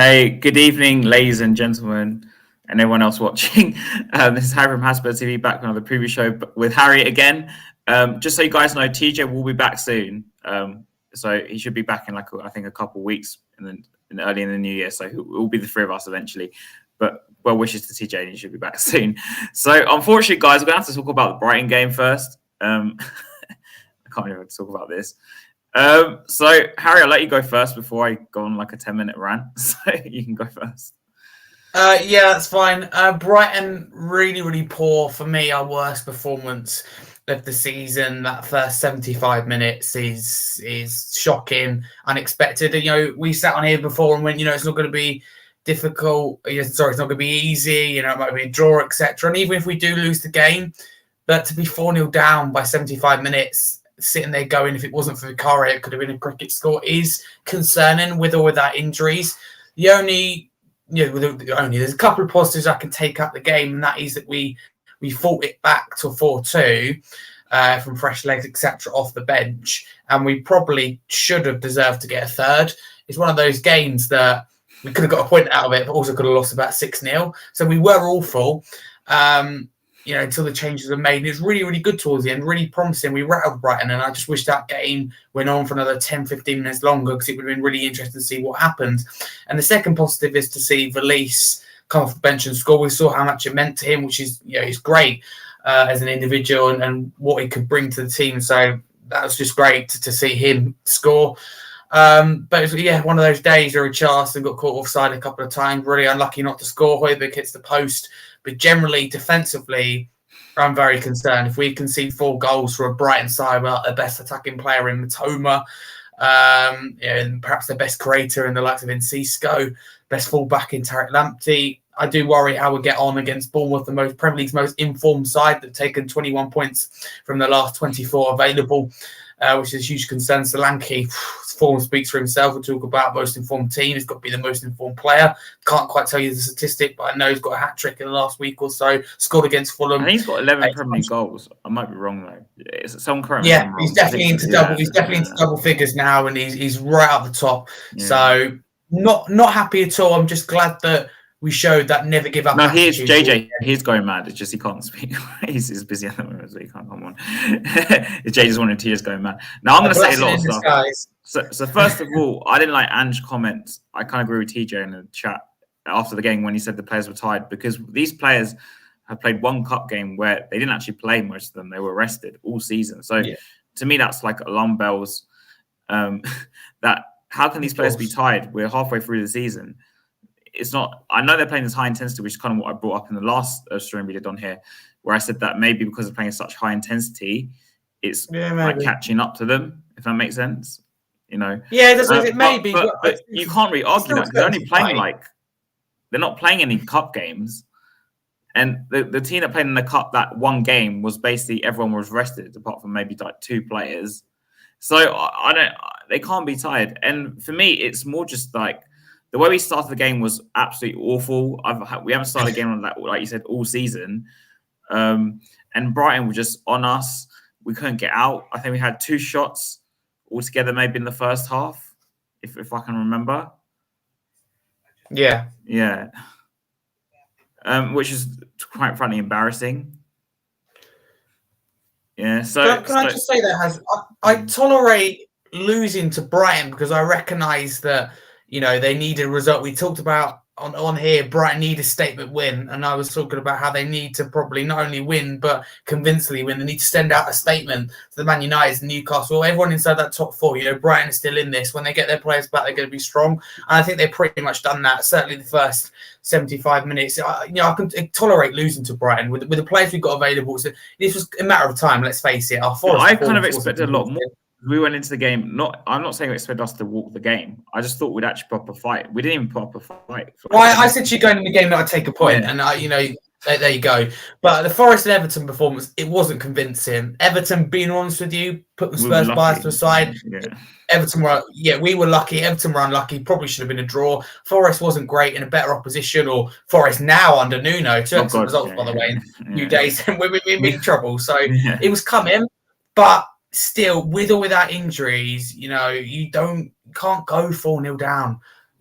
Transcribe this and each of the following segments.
Hey, good evening, ladies and gentlemen, and everyone else watching. This is Harry from Hotspur TV back with another preview show with Harry again. Just so you guys know, TJ will be back soon. So he should be back in I think a couple of weeks, and then early in the new year. So it will be the three of us eventually. But well wishes to TJ, and he should be back soon. So unfortunately, guys, we're gonna have to talk about the Brighton game first. I can't even talk about this. So Harry, I'll let you go first before I go on like a 10-minute rant. So you can go first. Yeah, that's fine. Brighton, really poor. For me, our worst performance of the season. That first 75 minutes is shocking, unexpected. You know, we sat on here before and went, it's not going to be difficult. It's not going to be easy. It might be a draw, etc. And even if we do lose the game, but to be 4-0 down by 75 minutes, sitting there going, if it wasn't for Vicario, it could have been a cricket score, is concerning with or without injuries. There's a couple of positives I can take up the game, and that is that we fought it back to 4-2 from fresh legs, etc., off the bench, and we probably should have deserved to get a third. It's one of those games that we could have got a point out of it, but also could have lost about 6-0. So we were awful. Until the changes were made. And it was really good towards the end, really promising. We rattled Brighton, and I just wish that game went on for another 10-15 minutes longer, because it would have been really interesting to see what happened. And the second positive is to see Valise come off the bench and score. We saw how much it meant to him, which is, is great as an individual and what he could bring to the team. So that was just great to see him score. But it was, one of those days where Richarlison got caught offside a couple of times, really unlucky not to score. Højbjerg hits the post. But generally, defensively, I'm very concerned. If we concede 4 goals for a Brighton side without the best attacking player in Matoma, and perhaps the best creator in the likes of Enciso, best fullback in Tariq Lamptey, I do worry how we get on against Bournemouth, the Premier League's most informed side that have taken 21 points from the last 24 available, which is a huge concern. Solanke, form speaks for himself. We'll talk about most informed team. He's got to be the most informed player. Can't quite tell you the statistic, but I know he's got a hat-trick in the last week or so. Scored against Fulham. I think he's got 11 Premier League goals. I might be wrong though. Some correct. Yeah, he's definitely into double. He's definitely into double figures now, and he's right up the top. Yeah. So not happy at all. I'm just glad that we showed that never give up. No, here's JJ. He's going mad. It's just he can't speak. he's busy at the moment, so he can't come on. JJ's wanting to just going mad. Now I'm going to say a lot of stuff. So first of all, I didn't like Ange's comments. I kind of agree with TJ in the chat after the game when he said the players were tired, because these players have played one cup game where they didn't actually play, most of them. They were rested all season. So to me, that's like alarm bells. That how can these players be tired? We're halfway through the season. It's not. I know they're playing this high intensity, which is kind of what I brought up in the last stream we did on here, where I said that maybe because they're playing such high intensity, it's like catching up to them. If that makes sense, Yeah, it may be. But you can't really argue that because they're only playing they're not playing any cup games, and the team that played in the cup that one game was basically everyone was rested apart from maybe like 2 players. So I don't. They can't be tired. And for me, it's more just like. The way we started the game was absolutely awful. We haven't started a game on that, like you said, all season. And Brighton were just on us. We couldn't get out. I think we had 2 shots altogether, maybe in the first half, if I can remember. Yeah. Which is quite frankly embarrassing. Yeah. So can I just say that I tolerate losing to Brighton because I recognise that. They need a result. We talked about on here, Brighton need a statement win. And I was talking about how they need to probably not only win, but convincingly win. They need to send out a statement to the Man United and Newcastle. Everyone inside that top 4, Brighton is still in this. When they get their players back, they're going to be strong. And I think they've pretty much done that, certainly the first 75 minutes. I can tolerate losing to Brighton. With the players we've got available, so this was a matter of time, let's face it. I kind of expected a lot more. We went into the game. I'm not saying we expect us to walk the game. I just thought we'd actually put up a fight. We didn't even put up a fight. Well, I said to you going in the game that I'd take a point, and there you go. But the Forest and Everton performance, it wasn't convincing. Everton, being honest with you, put the Spurs bias to the side. Yeah. Everton we were lucky. Everton were unlucky. Probably should have been a draw. Forest wasn't great in a better opposition, or Forest now under Nuno. 2 excellent results, by the way, in a few days, and we're in big trouble. So it was coming, but. Still, with or without injuries, you can't go 4-0 down.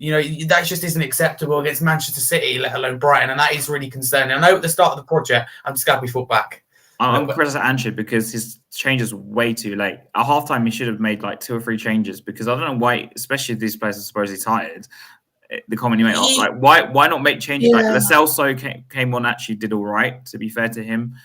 that just isn't acceptable against Manchester City, let alone Brighton, and that is really concerning. I know at the start of the project, I'm just glad we fought back. I'm impressed at Anchit because his changes were way too late. At halftime, he should have made like 2 or 3 changes because I don't know why, especially if these players are supposedly tired. The comment you made, like, why not make changes? Yeah. Like Lo Celso came on, actually did all right. To be fair to him,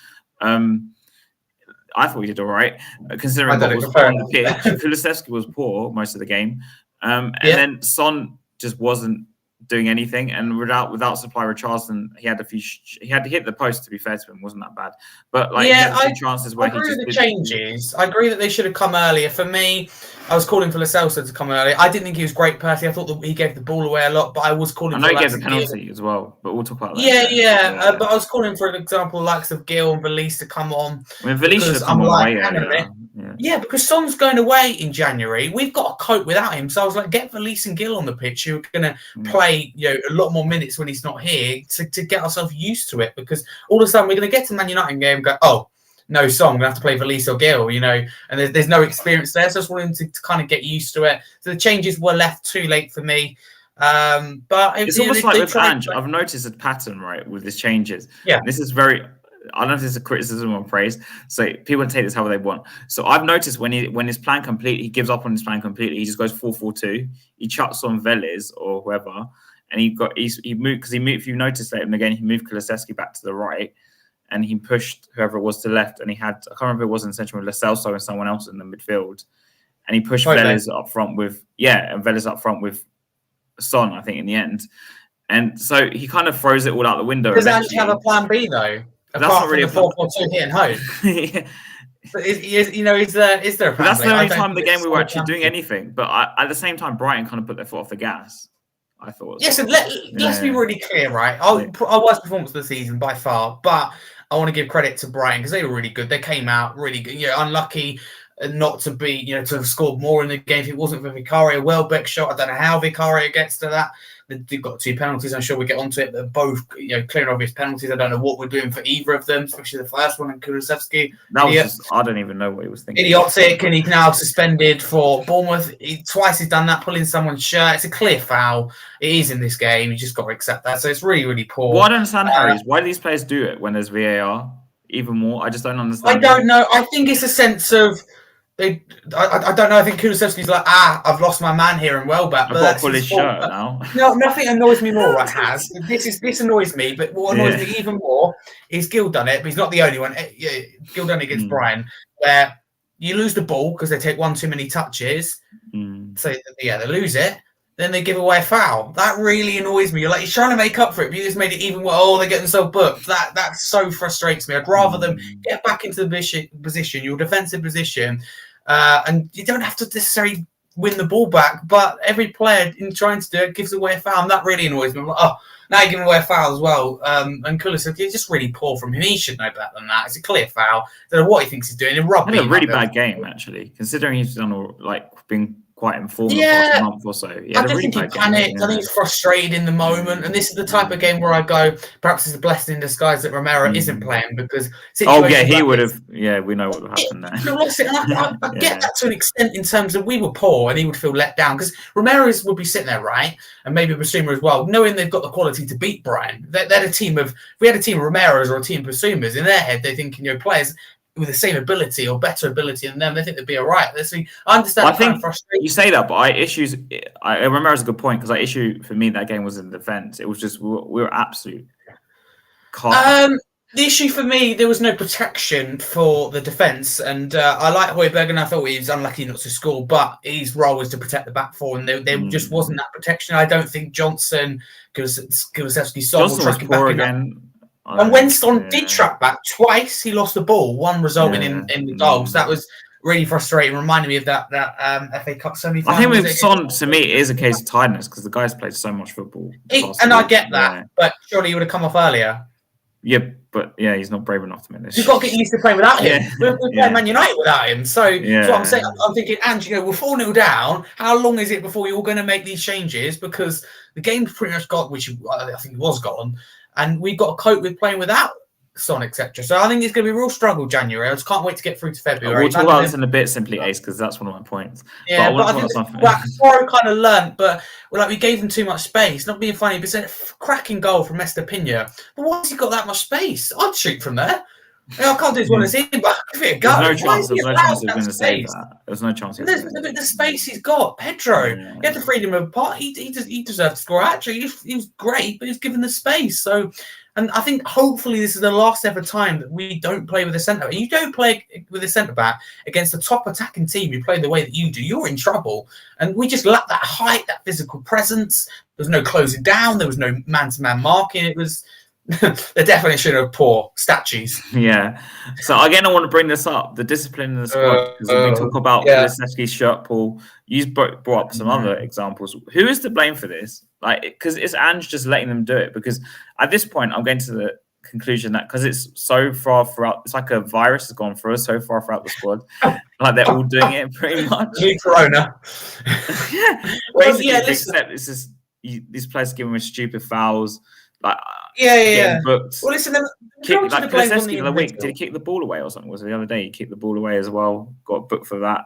I thought he did all right considering what was on the pitch. Kulusevski was poor most of the game, and then Son just wasn't doing anything, and without supply Richarlison, he had to hit the post. To be fair to him, wasn't that bad, but like he had a few chances where I agree with the changes. I agree that they should have come earlier. For me, I was calling for Lo Celso to come earlier. I didn't think he was great personally. I thought that he gave the ball away a lot, but I was calling. I know he gave the penalty as well, but we'll talk about that. But I was calling for an example, likes of Gil and Valise to come on. I mean, Valise should have come on way earlier. Yeah, because Son's going away in January. We've got to cope without him. So I was like, get Valise and Gil on the pitch who are going to play, a lot more minutes when he's not here to get ourselves used to it. Because all of a sudden we're going to get to Man United game and go, oh, no Son, I'm going to have to play Valise or Gil, and there's no experience there. So I just wanted to kind of get used to it. So the changes were left too late for me. But it's almost like with Ange, I've noticed a pattern, right, with his changes. Yeah. This is very... I don't know if this is a criticism or praise. So people take this however they want. So I've noticed when his plan complete, he gives up on his plan completely. He just goes 4-4-2. He chucks on Vélez or whoever, and he moved because if you notice that again, he moved Kulusevski back to the right, and he pushed whoever it was to the left, and he had I can't remember if it was in the centre with Lo Celso and someone else in the midfield, and he pushed Vélez up front with Vélez up front with Son, I think in the end, and so he kind of throws it all out the window. Does Ange have a plan B though? That's not really a 4-4-2 hitting home. Is there a plan? That's the only time the game we were actually doing anything. But at the same time, Brighton kind of put their foot off the gas. I thought. Yeah, so let's be really clear, right? Our worst performance of the season by far, but I want to give credit to Brighton because they were really good. They came out really good. Unlucky not to be, to have scored more in the game. If it wasn't for Vicario, Welbeck shot. I don't know how Vicario gets to that. They've got 2 penalties. I'm sure we get onto it. They're both, clear and obvious penalties. I don't know what we're doing for either of them, especially the first one and Kulusevski. I don't even know what he was thinking. Idiotic, and he's now suspended for Bournemouth. Twice he's done that, pulling someone's shirt. It's a clear foul. It is in this game. You just got to accept that. So it's really, really poor. What I don't understand, Harry, is why do these players do it when there's VAR? Even more, I just don't understand. I don't know. I think it's a sense of. I don't know. I think Kulusevski's like, I've lost my man here in Welbeck. I've got to pull his shirt now. No, nothing annoys me more. Right, Has this annoys me, but what annoys me even more is Gil done it, but he's not the only one. Gil done it against Brian, where you lose the ball because they take 1 too many touches. So they lose it. Then they give away a foul. That really annoys me. You're trying to make up for it, but you just made it even worse. Oh, they get themselves booked. That so frustrates me. I'd rather them get back into the position, your defensive position. And you don't have to necessarily win the ball back, but every player in trying to do it gives away a foul, and that really annoys me. I'm like, now you're giving away a foul as well. And Kulusevski, it's just really poor from him. He should know better than that. It's a clear foul. I don't know what he thinks he's doing. He had a really bad game, actually, considering he's done been quite informed the past month or so. I just think he panicked. I think he's frustrated in the moment. And this is the type of game where I go, perhaps it's a blessing in disguise that Romero isn't playing because... he would have... Yeah, we know what would happen there. I get that to an extent in terms of we were poor and he would feel let down because Romero would be sitting there, right? And maybe Basuma as well, knowing they've got the quality to beat Brian. They're a team of... If we had a team of Romeros or a team of Basumas, in their head, they're thinking, players... with the same ability or better ability than them, they think they'd be all right. I understand. I think you say that, but I remember it's a good point because for me that game was in defence. It was just we were absolute. The issue for me, there was no protection for the defence, and I like Højbjerg, and I thought he was unlucky not to score, but his role was to protect the back four, and there just wasn't that protection. I don't think Johnson, Kulusevski, Johnson was poor again. And when Son did track back twice, he lost the ball, one resulting in the goals. That was really frustrating. Reminded me of that FA Cup semi-final. I think with Son, to me, it is a case of tiredness because the guy's played so much football. And I get that, but surely he would have come off earlier. Yeah, but he's not brave enough to make this. You've got to get used to playing without him. We're playing Man United without him. So that's what I'm saying. I'm thinking, Ange, we're 4-0 down. How long is it before you're going to make these changes? Because the game's pretty much got, which I think it was gone. And we've got to cope with playing without Son, etc. So I think it's going to be a real struggle January. I just can't wait to get through to February. We'll talk about this in a bit, simply, Ace, because that's one of my points. Yeah, but I think Suarez kind of learnt, but we gave him too much space. Not being funny, but it's a cracking goal from Estepinha. But why has he got that much space? I'd shoot from there. I can't do as well as him, but I'll give it a go. There's no chance. There's no chance he was going to save that. There's no chance. The space he's got, Pedro. You have to freedom of apart. He deserved to score. Actually, he was great, but he was given the space. So, and I think hopefully this is the last ever time that we don't play with a centre. You don't play with a centre back against a top attacking team who play the way that you do. You're in trouble. And we just lack that height, that physical presence. There was no closing down. There was no man-to-man marking. It was the definition of poor statues. Yeah. So again, I want to bring this up: the discipline in the squad. Because we talk about Kulusevski's shirt pull. You brought up some other examples. Who is to blame for this? Because it's Ange just letting them do it. Because at this point, I'm getting to the conclusion that because it's so far throughout, it's like a virus has gone through us so far throughout the squad. They're all doing it pretty much. Corona. Basically, except it's just these players giving us stupid fouls. Booked. Well, listen, Kulusevski the other week, did he kick the ball away or something? Was it the other day he kicked the ball away as well? Got booked for that.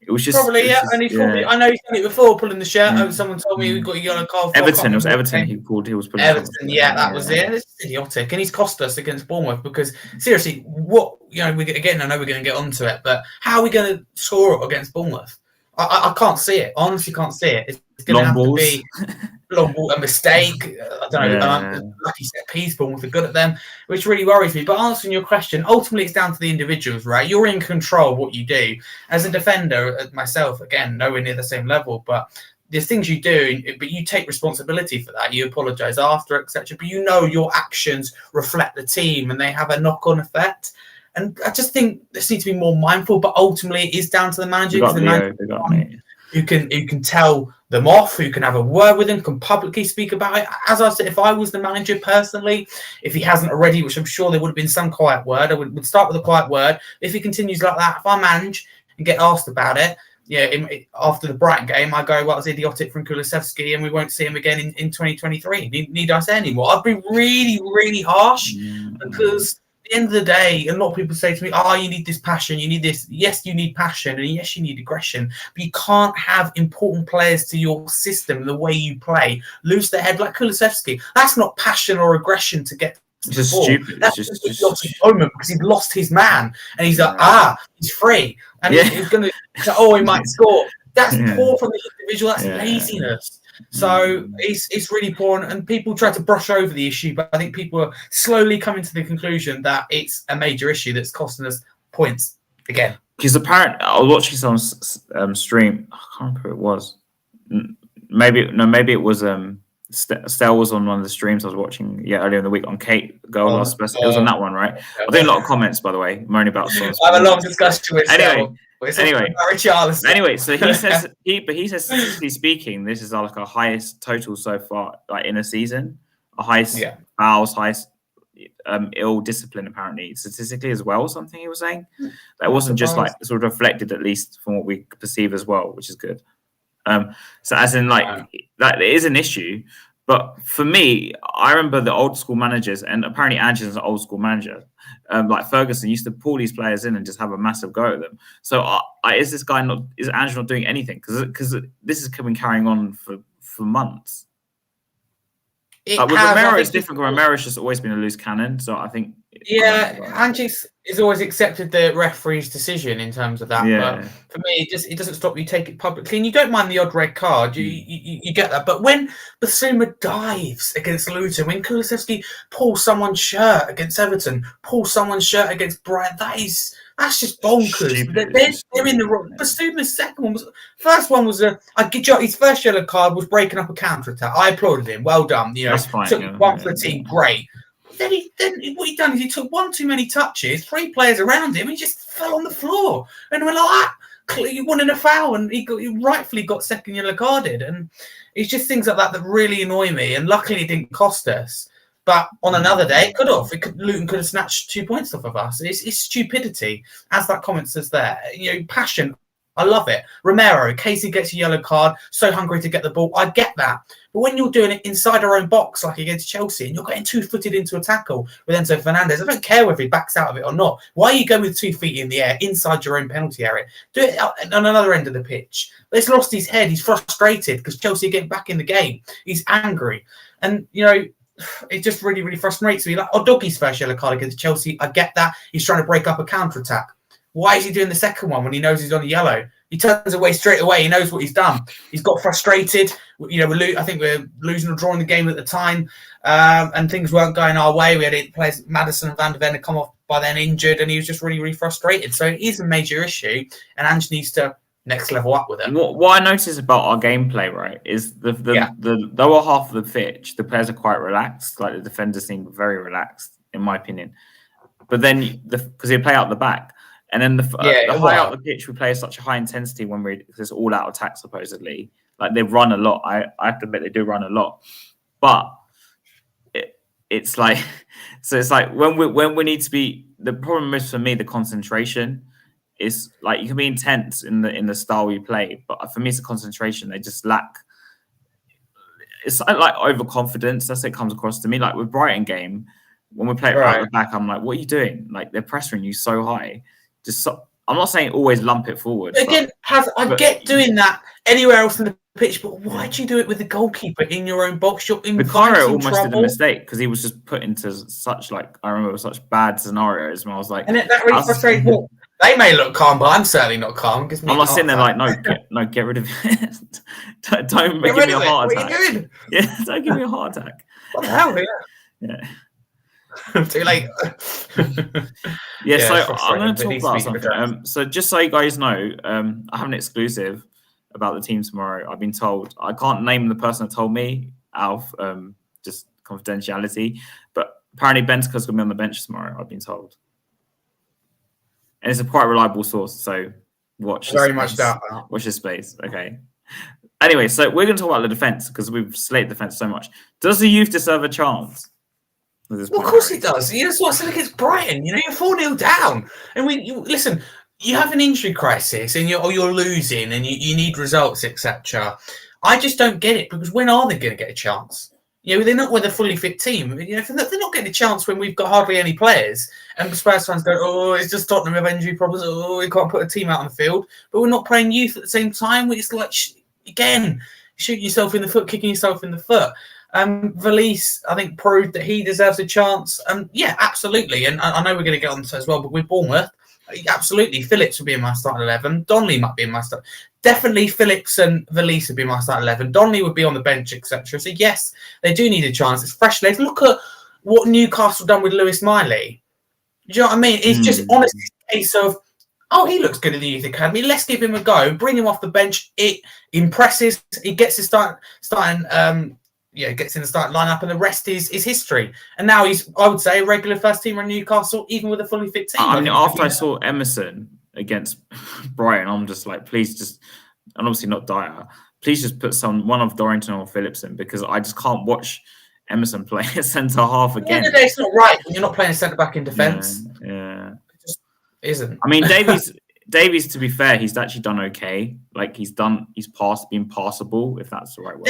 It was just probably and he probably. I know he's done it before, pulling the shirt. Oh, someone told me we got a yellow card. Everton. It was Everton. He was pulling. Everton. That was it. It's idiotic, and he's cost us against Bournemouth because seriously, what I know we're going to get onto it, but how are we going to score against Bournemouth? I can't see it. Honestly, can't see it. It's going to have to be long ball, a mistake. I don't know. Lucky set piece, Bournemouth are good at them, which really worries me. But answering your question, ultimately it's down to the individuals, right? You're in control of what you do. As a defender, myself, again, nowhere near the same level, but there's things you do, but you take responsibility for that. You apologise after, etc. But you know your actions reflect the team and they have a knock-on effect. And I just think this needs to be more mindful, but ultimately it is down to the manager. Who can tell them off, who can have a word with them, can publicly speak about it. As I said, if I was the manager personally, if he hasn't already, which I'm sure there would have been some quiet word, I would start with a quiet word. If he continues like that, if I manage and get asked about it, after the Brighton game, I go, well, it's idiotic from Kulusevski and we won't see him again in 2023. Need I say any more? I'd be really, really harsh because at the end of the day, a lot of people say to me, you need this passion, you need this. Yes, you need passion, and yes, you need aggression, but you can't have important players to your system, the way you play, lose their head like Kulusevski. That's not passion or aggression to get to the ball. Stupid. That's just a moment because he's lost his man, and he's like, he's free, and he's going to, he might score. That's poor from the individual, that's laziness. So it's really poor, and people try to brush over the issue, but I think people are slowly coming to the conclusion that it's a major issue that's costing us points again. Because apparently, I was watching some stream. I can't remember who it was. Maybe it was Stell was on one of the streams I was watching earlier in the week on Kate Goal last Spurs. It was on that one, right? I think a lot of comments, by the way, moaning about songs. I have a long discussion with Stell. Anyway, so he says statistically speaking, this is like our highest total so far, like in a season, a highest fouls, highest ill discipline apparently statistically as well. Something he was saying that wasn't just like sort of reflected, at least from what we perceive as well, which is good. So as in that it is an issue. But for me, I remember the old school managers, and apparently Ange is an old school manager. Like Ferguson used to pull these players in and just have a massive go at them. So is Ange not doing anything? Because this has been carrying on for months. With Romero, it's different. Romero's just always been a loose cannon. So I think Ange has always accepted the referee's decision in terms of that. But for me, it doesn't stop you take it publicly, and you don't mind the odd red card. You get that. But when Basuma dives against Luton, when Kulusevski pulls someone's shirt against Everton, pulls someone's shirt against Brighton, that's just bonkers. They're in the wrong. Basuma's first one was his first yellow card was breaking up a counter attack. I applauded him. Well done. That's fine. Took one for the team. Great. Then what he done is he took one too many touches, 3 players around him, and he just fell on the floor. And went like that. He wanted a foul, and he rightfully got second yellow carded. And it's just things like that really annoy me. And luckily, it didn't cost us. But on another day, it could have. Luton could have snatched 2 points off of us. It's stupidity, as that comment says there. Passion. I love it. Romero, Casey gets a yellow card, so hungry to get the ball. I get that. But when you're doing it inside our own box, like against Chelsea, and you're getting 2-footed into a tackle with Enzo Fernandez, I don't care whether he backs out of it or not. Why are you going with 2 feet in the air inside your own penalty area? Do it on another end of the pitch. But he's lost his head. He's frustrated because Chelsea are getting back in the game. He's angry. And, you know, it just really, really frustrates me. Like, Doggy's first yellow card against Chelsea, I get that. He's trying to break up a counter-attack. Why is he doing the second one when he knows he's on a yellow? He turns away straight away. He knows what he's done. He's got frustrated. You know, I think we're losing or drawing the game at the time, and things weren't going our way. We had 8 players, Maddison and Van der Ven, had come off by then injured, and he was just really, really frustrated. So it is a major issue, and Ange needs to next level up with it. What I notice about our gameplay, right, is the lower half of the pitch, the players are quite relaxed. Like the defenders seem very relaxed, in my opinion. But then, because they play out the back. And then the high out the pitch, we play such a high intensity when it's all out attack, supposedly. Like they run a lot. I have to admit they do run a lot. But it's like, so it's like when we need to be, the problem is for me, the concentration is like, you can be intense in the style we play, but for me, it's the concentration. They just lack, it's like overconfidence. That's what it comes across to me. Like with Brighton game, when we play it right at the back, I'm like, what are you doing? Like they're pressuring you so high. I'm not saying always lump it forward. Again, I get doing that anywhere else in the pitch, but why do you do it with the goalkeeper in your own box? You're in Cairo almost did a mistake because he was just put into such, like, I remember such bad scenarios, and I was like, and that really frustrated me. They may look calm, but I'm certainly not calm. I'm not sitting there like, get rid of it. don't give me a heart attack. What are you doing? Yeah, don't give me a heart attack. What the hell? Yeah. Too late. So I'm going to talk about something. So just so you guys know, I have an exclusive about the team tomorrow. I've been told. I can't name the person that told me, Alf, just confidentiality. But apparently Bentancur's going to be on the bench tomorrow, I've been told. And it's a quite reliable source, so watch. Very much doubt that. Watch this space, okay. Anyway, so we're going to talk about the defence because we've slated defence so much. Does the youth deserve a chance? Well, of course he does. You know what I said against Brighton. You know, you're 4-0 down, and listen. You have an injury crisis, and you're losing, and you need results, etc. I just don't get it because when are they going to get a chance? You know, they're not with a fully fit team. You know, they're not getting a chance when we've got hardly any players, and Spurs fans go, "Oh, it's just Tottenham with injury problems. Oh, we can't put a team out on the field." But we're not playing youth at the same time. It's like again, shooting yourself in the foot, kicking yourself in the foot. Valise, I think, proved that he deserves a chance. Yeah, absolutely. And I know we're going to get on to as well, but with Bournemouth, absolutely, Phillips would be in my starting 11. Donnelly might be in my start. Definitely, Phillips and Valise would be in my starting 11. Donnelly would be on the bench, etc. So yes, they do need a chance. It's fresh legs. Look at what Newcastle done with Lewis Miley. Do you know what I mean? It's just honestly a case of, oh, he looks good at the youth academy. Let's give him a go. Bring him off the bench. It impresses. He gets his gets in the starting lineup, and the rest is history. And now he's, I would say, a regular first teamer in Newcastle, even with a fully fit team. I mean, after I saw Emerson against Brighton, I'm just like, please just, and obviously not Dyer, please just put one of Dorrington or Phillips in, because I just can't watch Emerson play at centre half again. The end of the day, it's not right when you're not playing a centre back in defence. Yeah. It just isn't. I mean, Davies, to be fair, he's actually done okay. Like he's been passable, if that's the right word.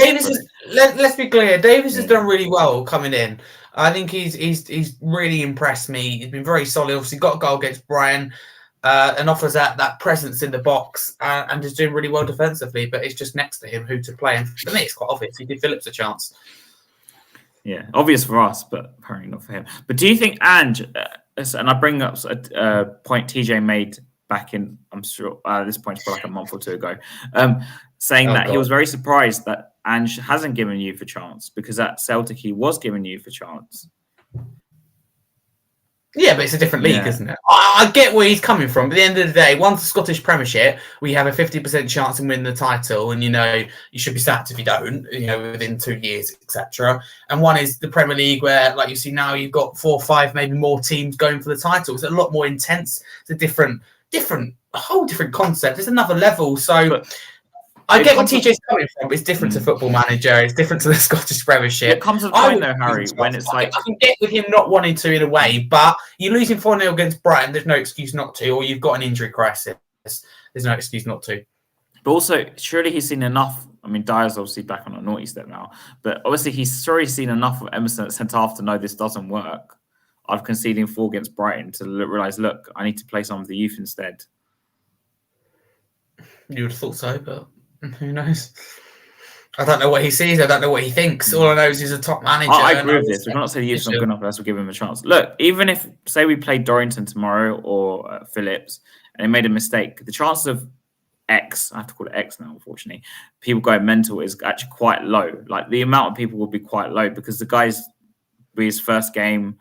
Let's be clear. Davies has done really well coming in. I think he's really impressed me. He's been very solid. Obviously, got a goal against Brian, and offers that presence in the box, and is doing really well defensively. But it's just next to him who to play. And for me, it's quite obvious. He did Phillips a chance. Yeah, obvious for us, but apparently not for him. But do you think Ange? And I bring up a point TJ made back in, I'm sure, this point for like a month or two ago, saying he was very surprised that Ange hasn't given youth a chance, because at Celtic he was giving youth a chance. Yeah, but it's a different league, isn't it? I get where he's coming from. But at the end of the day, one's the Scottish Premiership, we have a 50% chance in winning the title, and you should be sacked if you don't, within 2 years, etc. And one is the Premier League, where, like you see now, you've got 4 or 5, maybe more teams going for the title. It's a lot more intense. It's a whole different concept. It's another level. So I get where TJ's coming from, but it's different to Football Manager. It's different to the Scottish Premiership. It comes to the point though, Harry, when it's like, I can get with him not wanting to in a way, but you're losing 4-0 against Brighton. There's no excuse not to, or you've got an injury crisis. There's there's no excuse not to. But also, surely he's seen enough. I mean, Dyer's obviously back on a naughty step now, but obviously he's already seen enough of Emerson at centre half to know this doesn't work. I've conceding 4 against Brighton to realise, look, I need to play some of the youth instead. You would have thought so, but who knows? I don't know what he sees. I don't know what he thinks. All I know is he's a top manager. I agree with this. We're not saying the youth's not good enough unless we give him a chance. Look, even if, say, we played Dorrington tomorrow or Phillips and they made a mistake, the chance of X, I have to call it X now, unfortunately, people going mental is actually quite low. Like, the amount of people will be quite low because the guy's be his first game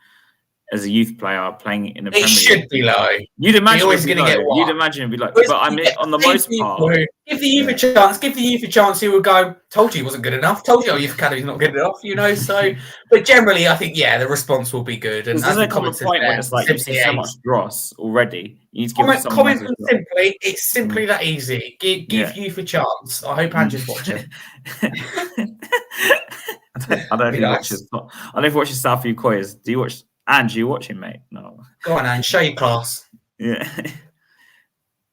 as a youth player playing in the Premier League. It should be low. You'd imagine it'd be low. You'd imagine it'd be low. But I mean, on the most part, give the youth a chance. Give the youth a chance. He would go, told you he wasn't good enough. Told you our youth academy's not good enough. You know. So, but generally, I think the response will be good. And there's a common point when it's like you see so much dross already. You need to give comment simply. It's simply that easy. Give youth a chance. I hope Andrew's watching. I don't think he watches. I don't know if he watches South Koyers. Do you watch? And you watching, mate? No. Go on, Ange. Show your class. Yeah.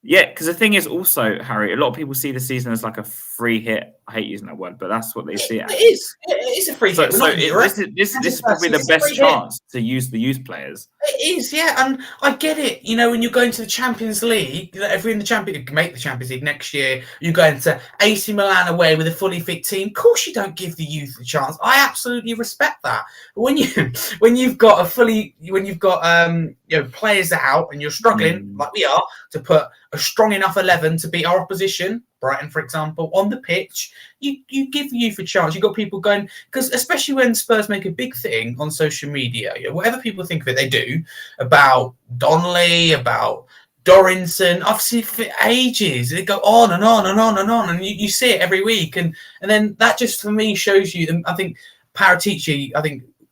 Yeah, because the thing is also, Harry, a lot of people see the season as like a free hit. I hate using that word, but that's what they see it as. It is a free hit. So this is probably the best chance to use the youth players. It is, yeah. And I get it. You know, when you're going to the Champions League, if we're in the Champions League, make the Champions League next year, you're going to AC Milan away with a fully fit team. Of course you don't give the youth a chance. I absolutely respect that. But when you've got players out and you're struggling, like we are, to put a strong enough 11 to beat our opposition, Brighton, for example, on the pitch, you give the youth a chance. You've got people going, because especially when Spurs make a big thing on social media, whatever people think of it, they do, about Donnelly, about Dorrington. I've seen it for ages. They go on and on and on and on, and you see it every week. And then that just, for me, shows you, I think, Paratici,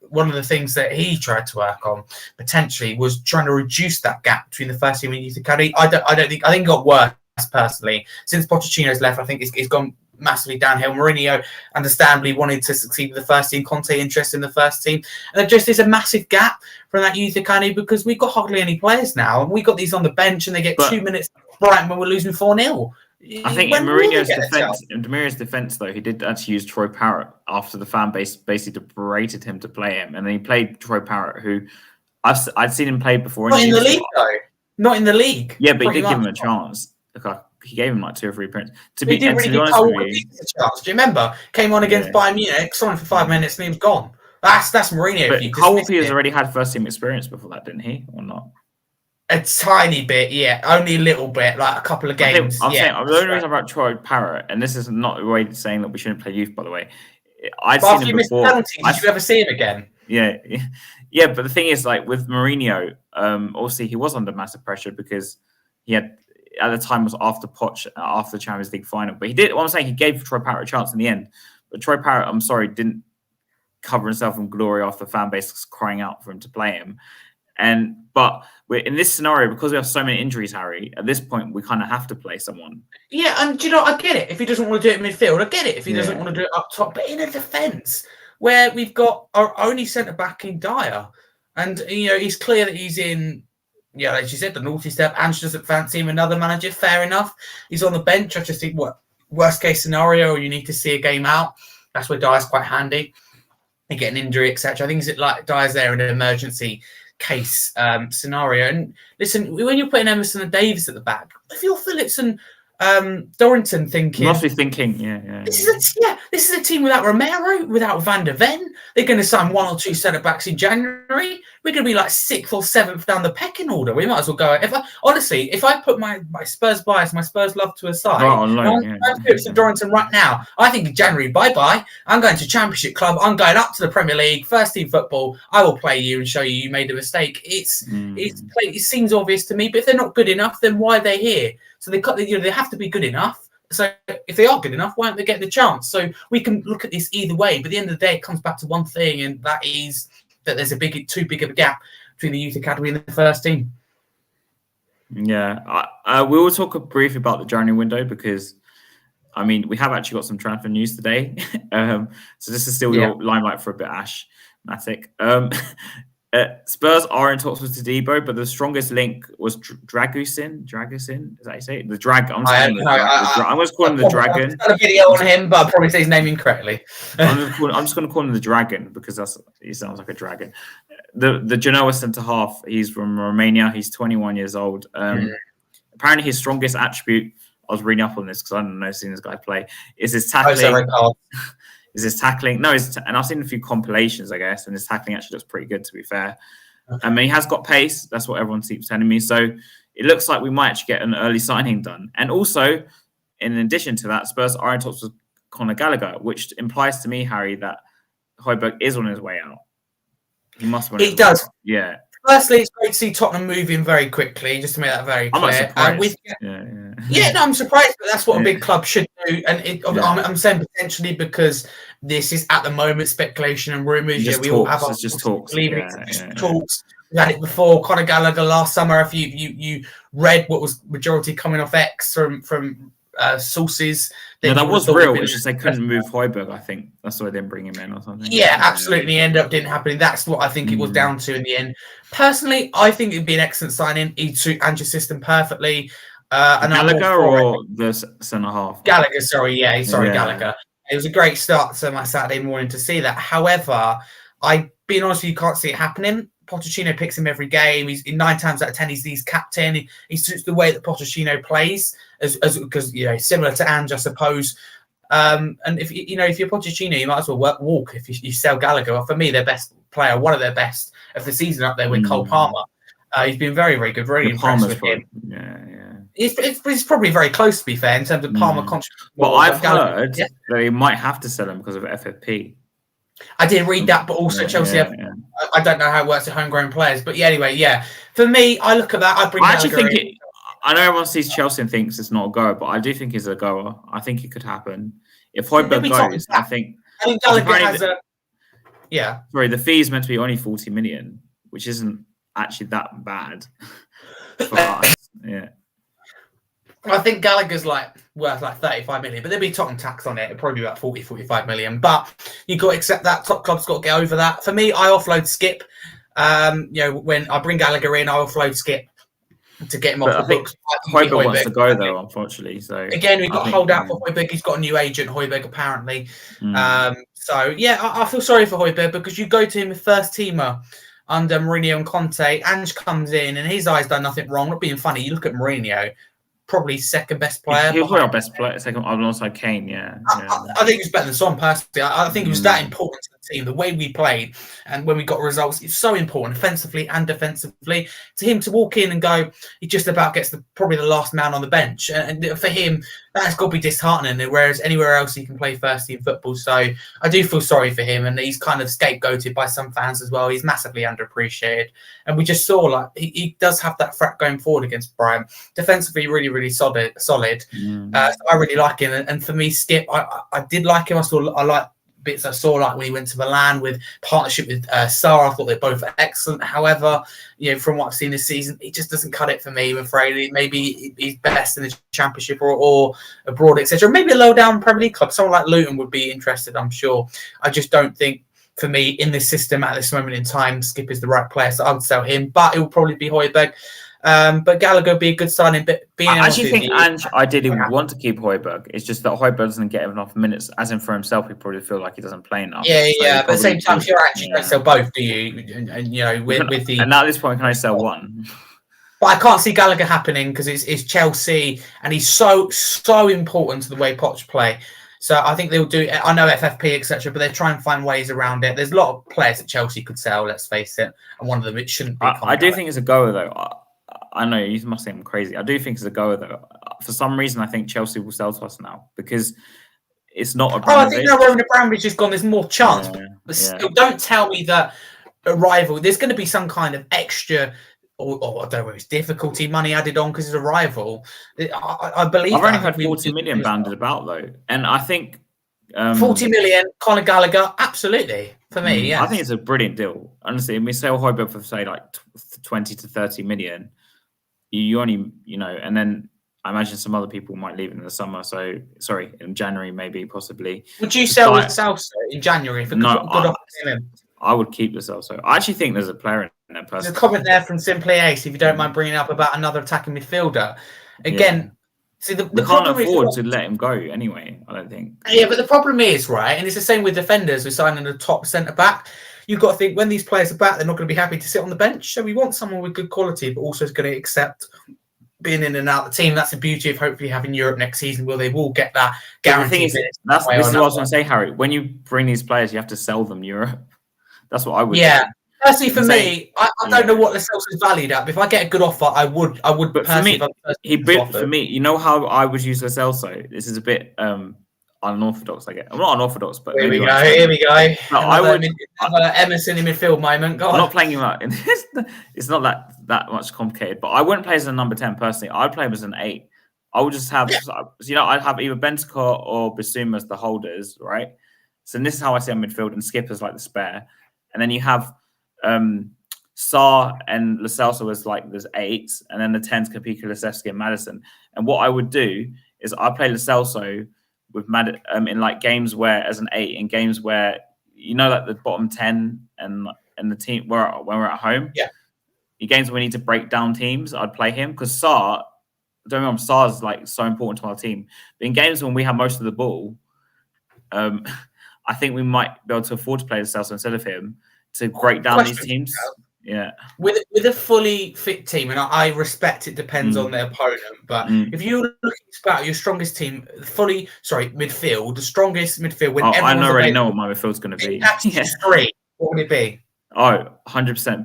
one of the things that he tried to work on potentially was trying to reduce that gap between the first team and youth academy. I think it got worse personally since Pochettino's left. I think it's gone massively downhill. Mourinho understandably wanted to succeed with the first team. Conte interested in the first team, and there just is a massive gap from that youth academy because we've got hardly any players now, and we got these on the bench and they get 2 minutes right when we're losing 4-0. I think in Mourinho's defense, though, he did actually use Troy Parrott after the fan base basically berated him to play him, and then he played Troy Parrott, who I'd seen him play before. Not in the league, though. Not in the league. Yeah, but he did give him a chance. He gave him like 2 or 3 appearances. To be honest with you, a chance. Do you remember? Came on against Bayern Munich, saw him for 5 minutes, and he was gone. That's Mourinho. But Cole has already had first team experience before that, didn't he, or not? A tiny bit, yeah. Only a little bit, like a couple of games. I'm saying the only reason about Troy Parrott, and this is not the way of saying that we shouldn't play youth, by the way. I'd seen him before. Penalties, did you ever see him again? Yeah. But the thing is, like with Mourinho, obviously he was under massive pressure because he had at the time was after the Champions League final. But he did. What I'm saying, he gave Troy Parrott a chance in the end. But Troy Parrott, I'm sorry, didn't cover himself in glory after the fan base crying out for him to play him. But we're in this scenario because we have so many injuries, Harry. At this point, we kind of have to play someone. Yeah, and I get it. If he doesn't want to do it in midfield, I get it. If he doesn't want to do it up top, but in a defence where we've got our only centre back in Dyer, and he's clear that he's in. Yeah, as you said, the naughty step. Ange doesn't fancy him. Another manager, fair enough. He's on the bench. I just think worst case scenario, you need to see a game out. That's where Dyer's quite handy. You get an injury, etc. I think it's like Dyer's there in an emergency case scenario. And listen, when you're putting Emerson and Davis at the back, if you're Phillips and Dorrington thinking, you must be thinking, this is a team without Romero, without Van der Ven. They're going to sign 1 or 2 centre backs in January. We're going to be like 6th or 7th down the pecking order. We might as well go. If I put my Spurs bias, my Spurs love to a side, Phillips and Dorrington right now, I think in January, bye. I'm going to Championship club. I'm going up to the Premier League, first team football. I will play you and show you made a mistake. It seems obvious to me, but if they're not good enough, then why are they here? So they have to be good enough. So if they are good enough, why aren't they getting the chance? So we can look at this either way. But at the end of the day, it comes back to one thing, and that is that there's too big of a gap between the youth academy and the first team. Yeah, we will talk briefly about the January window because, I mean, we have actually got some transfer news today. So this is still your limelight for a bit, Ashmatic. Spurs are in talks with Todibo, but the strongest link was Dragusin. Dragusin, is that how you say it? The Drag. I'm just calling him the Dragon. I've got a video on him, but I'll probably say his name incorrectly. I'm just going to call him the Dragon because he sounds like a dragon. The Genoa centre half. He's from Romania. He's 21 years old. Apparently, his strongest attribute. I was reading up on this because I don't know seeing this guy play. Is his tackling? Is his tackling? No, and I've seen a few compilations, I guess, and his tackling actually looks pretty good, to be fair. I mean, he has got pace. That's what everyone keeps telling me. So it looks like we might actually get an early signing done. And also, in addition to that, Spurs are in talks with Conor Gallagher, which implies to me, Harry, that Højbjerg is on his way out. He must. It does. Yeah. Firstly, it's great to see Tottenham moving very quickly, just to make that very clear. I'm not surprised. I'm surprised, but that's what a big club should do. And I'm saying potentially because this is at the moment speculation and rumours. We all have our talks. Talks. We had it before. Conor Gallagher last summer. If you read what was majority coming off X from sources. No, that was real. It's just they couldn't move Højbjerg. I think that's why they didn't bring him in or something. Yeah, absolutely. End up didn't happen. That's what I think it was down to in the end. Personally, I think it'd be an excellent signing. He'd suit Ange's system perfectly. Gallagher or the centre half? Gallagher, Gallagher. It was a great start to my Saturday morning to see that. However, being honest with you, can't see it happening. Pochettino picks him every game. He's 9 times out of 10, he's captain. He suits the way that Pochettino plays, because similar to Ange, I suppose. And if you're Pochettino, you might as well walk if you sell Gallagher. For me, their best player, one of their best of the season, up there with Cole Palmer. He's been very, very good. Really impressed with him. Yeah. It's probably very close, to be fair, in terms of Palmer contribution. Well, I've heard that they might have to sell him because of FFP. I did read that, but also Chelsea have. I don't know how it works with homegrown players, but for me, I look at that. I actually think I know everyone sees Chelsea and thinks it's not a goer, but I do think it's a goer. I think it could happen if Højbjerg goes. I think Gallagher has Sorry, the fee is meant to be only 40 million, which isn't actually that bad for us. Yeah. I think Gallagher's worth 35 million, but there'll be Tottenham tax on it. It'll probably be about 45 million. But you've got to accept that. Top club's got to get over that. For me, I offload Skip. When I bring Gallagher in, I offload Skip to get him off the books. Højbjerg wants to go though, unfortunately. So again, we've got to hold out for Højbjerg. He's got a new agent, Højbjerg, apparently. I feel sorry for Højbjerg because you go to him with first teamer under Mourinho and Conte. Ange comes in and his eyes done nothing wrong. Not being funny, you look at Mourinho. Probably second best player. He was our best player, second alongside Kane. I think he was better than Son personally. I think he was that important to the team. The way we played and when we got results, it's so important, offensively and defensively. To him to walk in and go, he just about gets probably the last man on the bench, and for him, that's got to be disheartening. Whereas anywhere else he can play first team football. So I do feel sorry for him, and he's kind of scapegoated by some fans as well. He's massively underappreciated, and we just saw he does have that threat going forward against Brighton. Defensively, really, really solid. So I really like him, and for me, Skip, I did like him. I like bits I saw when he went to Milan with partnership with Sarr. I thought they're both excellent. However, from what I've seen this season, he just doesn't cut it for me. I'm afraid maybe he's best in the Championship or abroad, etc. Maybe a low down Premier League club. Someone like Luton would be interested, I'm sure. I just don't think, for me, in this system at this moment in time, Skip is the right player, so I would sell him. But it will probably be Højbjerg. But Gallagher would be a good signing. But I actually think Ange ideally would want to keep Højbjerg. It's just that Højbjerg doesn't get enough minutes. As in for himself, he probably feel like he doesn't play enough. Yeah. But at the same time, you're actually going to sell both, do you? And with the. And at this point, can I sell one? But I can't see Gallagher happening because it's Chelsea, and he's so important to the way Poch play. So I think they'll do. I know FFP, etc., but they try and find ways around it. There's a lot of players that Chelsea could sell. Let's face it, and one of them it shouldn't be. I do think it's a goer though. I know you must think I'm crazy. I do think it's a goer though. For some reason, I think Chelsea will sell to us now because it's not a. I think now Roman Abramovich has gone. There's more chance, but still, don't tell me that a rival. There's going to be some kind of extra. Or I don't know if it's difficulty money added on because it's a rival. I believe I've only had 40 million banded about though, and I think 40 million Conor Gallagher, absolutely for me. Yeah, I think it's a brilliant deal. Honestly, we sell Højbjerg for say 20 to 30 million. You only and then I imagine some other people might leave in the summer. So in January maybe possibly. Would you sell Salsa in January for good I would keep Lo Celso. I actually think there's a player in there. There's a comment there from Simply Ace, if you don't mind bringing up about another attacking midfielder. Again, see, the we can't afford to let him go anyway, I don't think. Yeah, but the problem is, right, and it's the same with defenders. We're signing a top centre-back. You've got to think, when these players are back, they're not going to be happy to sit on the bench. So we want someone with good quality, but also is going to accept being in and out of the team. That's the beauty of hopefully having Europe next season, where they will get that guaranteed. This is what I was going to say, Harry. When you bring these players, you have to sell them Europe. That's what I would do. Personally, for me, I don't know what Lo Celso is valued at, but if I get a good offer, I would. But for me, you know how I would use Lo Celso? This is a bit unorthodox, I guess. I'm not unorthodox, but here we go. No, I would. Emerson in midfield moment. I'm not playing him out. It's not that much complicated. But I wouldn't play as a number 10 personally. I'd play him as an 8. I would just have, I'd have either Bentancur or Bissouma as the holders, right? So this is how I see on midfield, and Skip as like the spare, and then you have Sarr and Lo Celso as like there's 8s, and then the 10s Kapika, Lasevsky, and Maddison. And what I would do is I play Lo Celso with in like games where as an 8, in games where like the bottom 10 and the team when we're at home. Yeah. In games where we need to break down teams, I'd play him because Sarr. Don't remember, Sarr is like so important to our team. But in games when we have most of the ball, I think we might be able to afford to play Lo Celso instead of him to break down these teams. Yeah. With a fully fit team, and I respect it depends on their opponent, but if you're looking about your strongest team, midfield, the strongest midfield when everyone's already know what my midfield's going to be. That's 3. What would it be? 100%.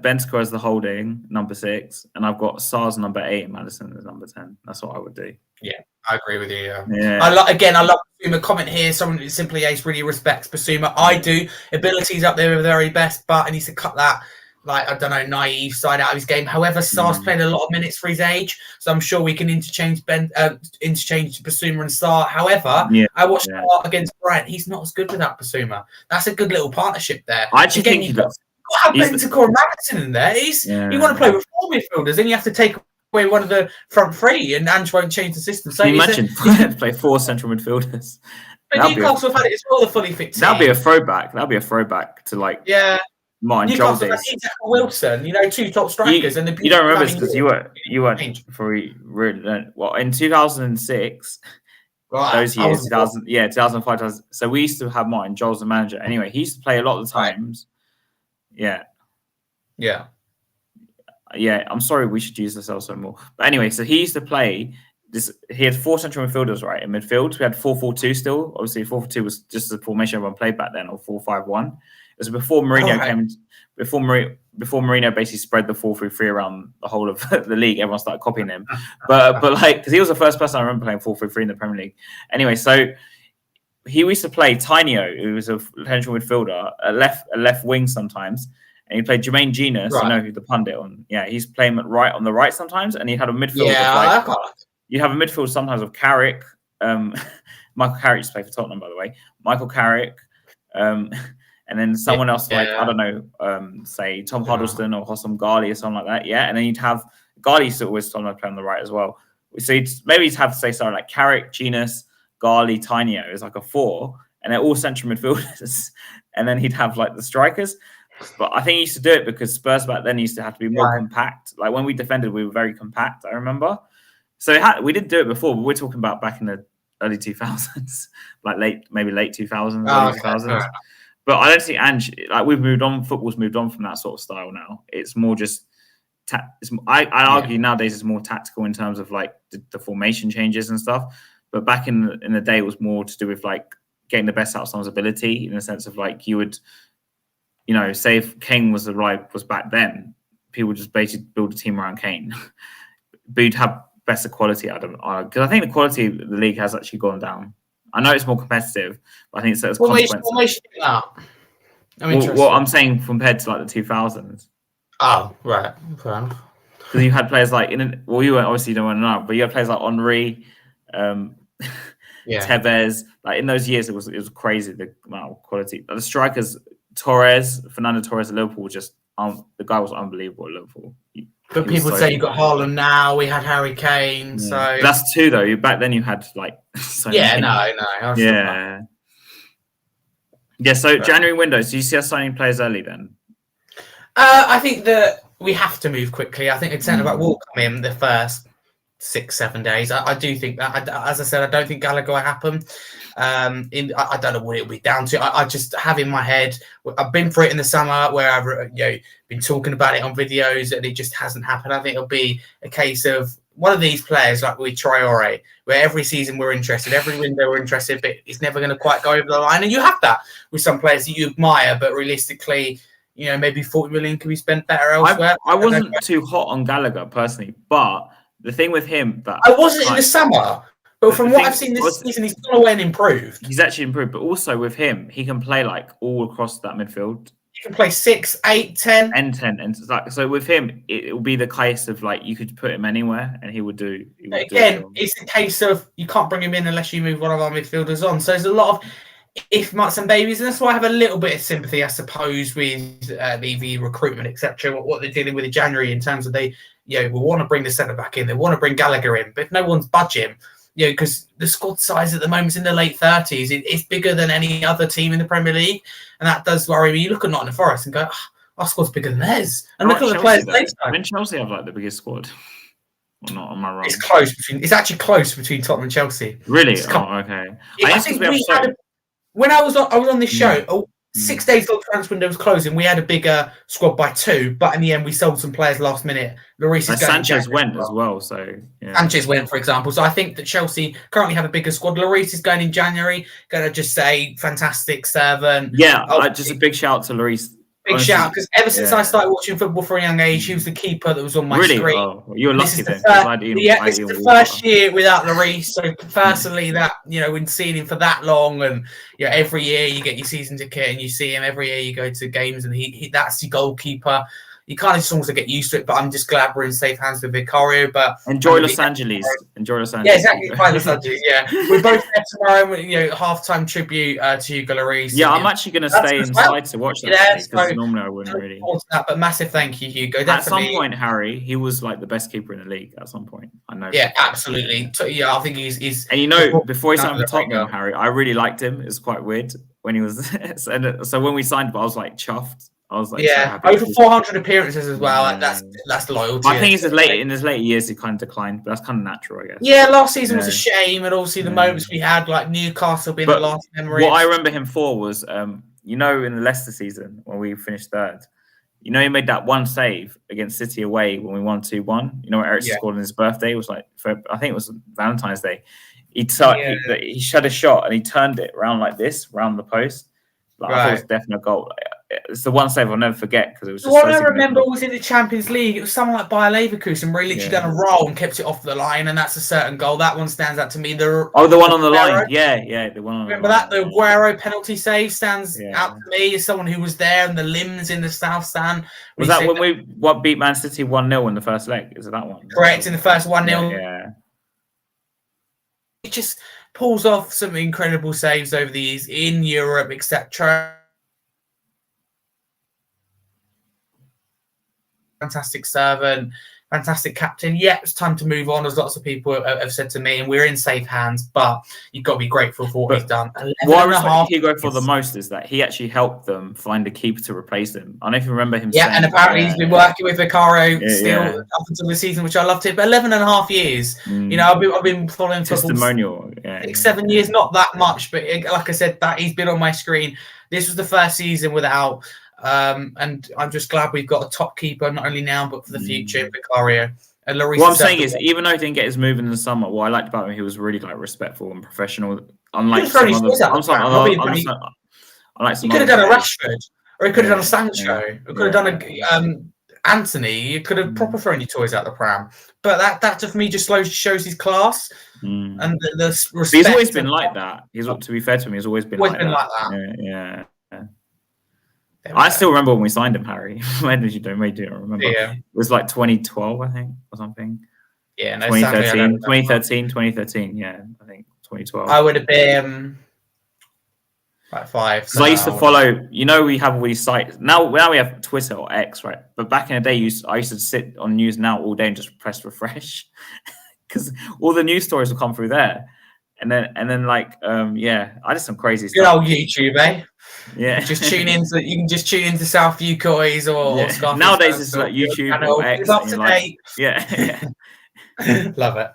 Bentancur as the holding, number 6, and I've got Sarr's number 8 and Maddison as number 10. That's what I would do. Yeah, I agree with you. Yeah. I love Bissouma. Comment here. Someone who Simply Ace really respects Bissouma. I do. Abilities up there are the very best, but he needs to cut that, naive side out of his game. However, Sarr's played a lot of minutes for his age, so I'm sure we can interchange Bissouma and Sarr. However, I watched Sarr against Brighton. He's not as good without Bissouma. That's a good little partnership there. I actually think he does. Have Bentancur and Maddison in there. You want to play with 4 midfielders, then you have to take away one of the front 3, and Ange won't change the system. So can you imagine play 4 central midfielders? But Newcastle have had it as well, the fully fit team. That'll be a throwback. That'll be a throwback to Martin Joel days. Wilson, 2 top strikers, you don't remember this because you weren't in 2006. Right, those years, 2005. 2000. So we used to have Martin Joel as the manager. Anyway, he used to play a lot of the times. Right. Yeah. I'm sorry, we should use Lo Celso more. But anyway, so he used to play this. He had 4 central midfielders, right? In midfield, we had 4-4-2 still. Obviously, 4-4-2 was just the formation everyone played back then, or 4-5-1. It was before Mourinho came. Before Mourinho basically spread the 4-3-3 around the whole of the league, everyone started copying him. But because he was the first person I remember playing 4-3-3 in the Premier League. Anyway, so he used to play Tinio, who was a potential midfielder, a left wing sometimes, and he played Jermaine Genius, who's the pundit on. Yeah, he's playing on the right sometimes, and he had a midfield. You have a midfield sometimes of Carrick. Michael Carrick used to play for Tottenham, by the way. Michael Carrick, and then someone else I don't know, say Tom Huddleston or Hossam Ghali or something like that. Yeah, and then you'd have Ghali used to always sometimes play on the right as well. So maybe you'd have to say something like Carrick, Genius, Ghali, Tinio is like a 4, and they're all central midfielders. And then he'd have like the strikers. But I think he used to do it because Spurs back then used to have to be more compact. Like when we defended, we were very compact, I remember. So we did do it before, but we're talking about back in the early 2000s, like late 2000s, early 2000s. But I don't see Ange, we've moved on, football's moved on from that sort of style now. It's more just, I argue nowadays it's more tactical in terms of like the formation changes and stuff. But back in the day, it was more to do with like getting the best out of someone's ability, in the sense of like you would, say if Kane was back then, people would just basically build a team around Kane. But you'd have better quality out of it. Because I think the quality of the league has actually gone down. I know it's more competitive, but I think it's consequences. What makes you think that? Well, I'm saying compared to like the 2000s. Oh, right. Because you had players like, you obviously don't want to know, but you had players like Henry, Tevez. Like in those years, it was crazy the amount of quality. But the strikers, Fernando Torres at Liverpool, just the guy was unbelievable at Liverpool. But people say you've got Marlon now. We had Harry Kane, so but that's 2 though. Back then you had like so many. Yeah, so January window. So you see us signing players early then? I think that we have to move quickly. I think the centre back will come in the first 6-7 days. I do think that. As I said, I don't think Gallagher will happen. I don't know what it'll be down to. I just have in my head. I've been through it in the summer where I've been talking about it on videos, and it just hasn't happened. I think it'll be a case of one of these players like with Traore, where every season we're interested, every window we're interested, but it's never going to quite go over the line. And you have that with some players that you admire, but realistically, maybe 40 million can be spent better elsewhere. I wasn't too hot on Gallagher personally, but the thing with him that I wasn't in the summer, but from what I've seen this season, he's gone away and improved. He's actually improved, but also with him, he can play like all across that midfield. He can play 6, 8, 10. And 10. And so with him, it will be the case of like you could put him anywhere and he would do. It's a case of you can't bring him in unless you move one of our midfielders on. So there's a lot of if muts and babies, and that's why I have a little bit of sympathy, I suppose, with the recruitment, etc. What they're dealing with in January in terms of they will want to bring the centre back in, they want to bring Gallagher in, but if no one's budging, because the squad size at the moment is in the late 30s, it's bigger than any other team in the Premier League, and that does worry me. You look at Nottingham Forest and go, our squad's bigger than theirs, and look at the players they've signed. When Chelsea have like the biggest squad. Or not, am I wrong? It's close it's actually close between Tottenham and Chelsea. Really? Okay. I think we had when I was on this show, 6 days till the transfer window was closing, we had a bigger squad by 2, but in the end we sold some players last minute. Sanchez went as well, so Sanchez went, for example. So I think that Chelsea currently have a bigger squad. Lloris is going in January. Going to just say fantastic servant. Yeah, just a big shout out to Lloris. Big shout, because ever since I started watching football from a young age, he was the keeper that was on my screen. Oh, you were lucky then. This is the first year without Lloris. So personally, that when seeing him for that long, and every year you get your season ticket and you see him every year. You go to games and he that's the goalkeeper. You kind of just almost get used to it, but I'm just glad we're in safe hands with Vicario. But enjoy Los Angeles. Enjoy Los Yeah, Angeles. exactly. Los Angeles. Yeah, we're both there tomorrow. Half-time tribute to Hugo Lloris. Yeah, I'm actually going to stay inside to watch that. Because normally I wouldn't really. But massive thank you, Hugo. At some point, Harry, he was like the best keeper in the league. At some point, I know. Yeah, absolutely. Yeah, I think he's. And before he signed for Tottenham, Harry, I really liked him. It's quite weird when he was. So when we signed him, I was like chuffed. I was like, over 400 appearances as well. That's loyalty. I think it's in his later years he kind of declined, but that's kind of natural, I guess. Yeah, last season was a shame, and obviously the moments we had, like Newcastle being the last memory. What I remember him for was, in the Leicester season when we finished third, he made that one save against City away when we won 2-1. Eriksen scored on his birthday. It was I think it was Valentine's Day. He shot a shot and he turned it around like this, around the post. I thought it was a definite goal. It's the one save I'll never forget because it was. What I remember was in the Champions League. It was someone like Bayer Leverkusen where he literally done a roll and kept it off the line, and that's a certain goal. That one stands out to me. The one on the line. Yeah, the one on the line. Remember that? The Aguero penalty save stands out to me as someone who was there, and the limbs in the south stand. Was that when we beat Man City 1-0 in the first leg? Is it that one? Correct, in the first 1-0. Yeah. It just pulls off some incredible saves over the years in Europe, etc. Fantastic servant, fantastic captain. Yeah, it's time to move on, as lots of people have said to me, and we're in safe hands, but you've got to be grateful for what he's done. What I respect Hugo for the most is that he actually helped them find a keeper to replace him. I don't know if you remember him saying, and apparently he's been working with Vicario still up until the season, which I loved it, but 11.5 years. I've been following football testimonial. 6-7 years, not that much, but like I said, that he's been on my screen. This was the first season without and I'm just glad we've got a top keeper, not only now but for the future, Vicario. And Lloris. What I'm saying is, even though he didn't get his move in the summer, what I liked about him, he was really respectful and professional. Unlike some other, he could have done a Rashford, or he could have done a Sancho, or could have done a Anthony. You could have proper thrown your toys out the pram. But that for me just shows his class and the respect. He's always been like that. To be fair to him, he's always been like that. Yeah. I still remember when we signed him, Harry. When did you do? Maybe you don't remember. Yeah. It was like 2012, I think, or something. Yeah, no, 2013. Yeah, I think 2012. I would have been like 5. Because I used to follow. We have all these sites now. We have Twitter or X, right? But back in the day, I used to sit on News Now all day and just press refresh because all the news stories will come through there. And then like I did some crazy Good stuff. old YouTube, eh? Yeah. You can just tune into South View Coys or Scarface. Nowadays it's like YouTube or X. Up to date. Yeah. Love it.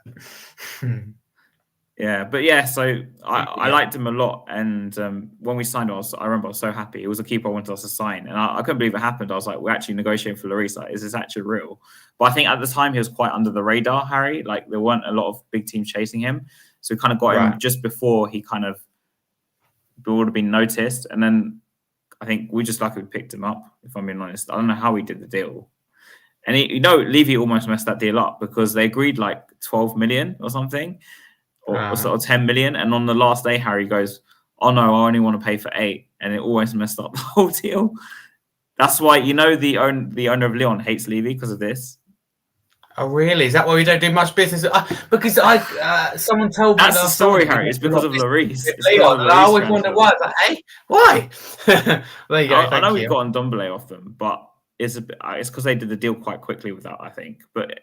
Yeah, but so I liked him a lot, and when we signed him, I remember I was so happy. It was a keeper I wanted us to sign, and I couldn't believe it happened. I was like, we're actually negotiating for Lloris. Like, is this actually real? But I think at the time he was quite under the radar, Harry. Like there weren't a lot of big teams chasing him, so we kind of got him just before he kind of would have been noticed. And then I think we just luckily picked him up. If I'm being honest, I don't know how we did the deal. And Levy almost messed that deal up because they agreed like 12 million or something. Or sort of 10 million, and on the last day, Harry goes, "Oh no, I only want to pay for 8," and it always messed up the whole deal. That's why the owner of Lyon hates Levy because of this. Oh really? Is that why we don't do much business? Because someone told me that's the story, Harry. It's because of Lloris. I always wonder why. Like, hey, why? There you go. I know we've gotten Ndombele off them, but it's because they did the deal quite quickly with that, I think. But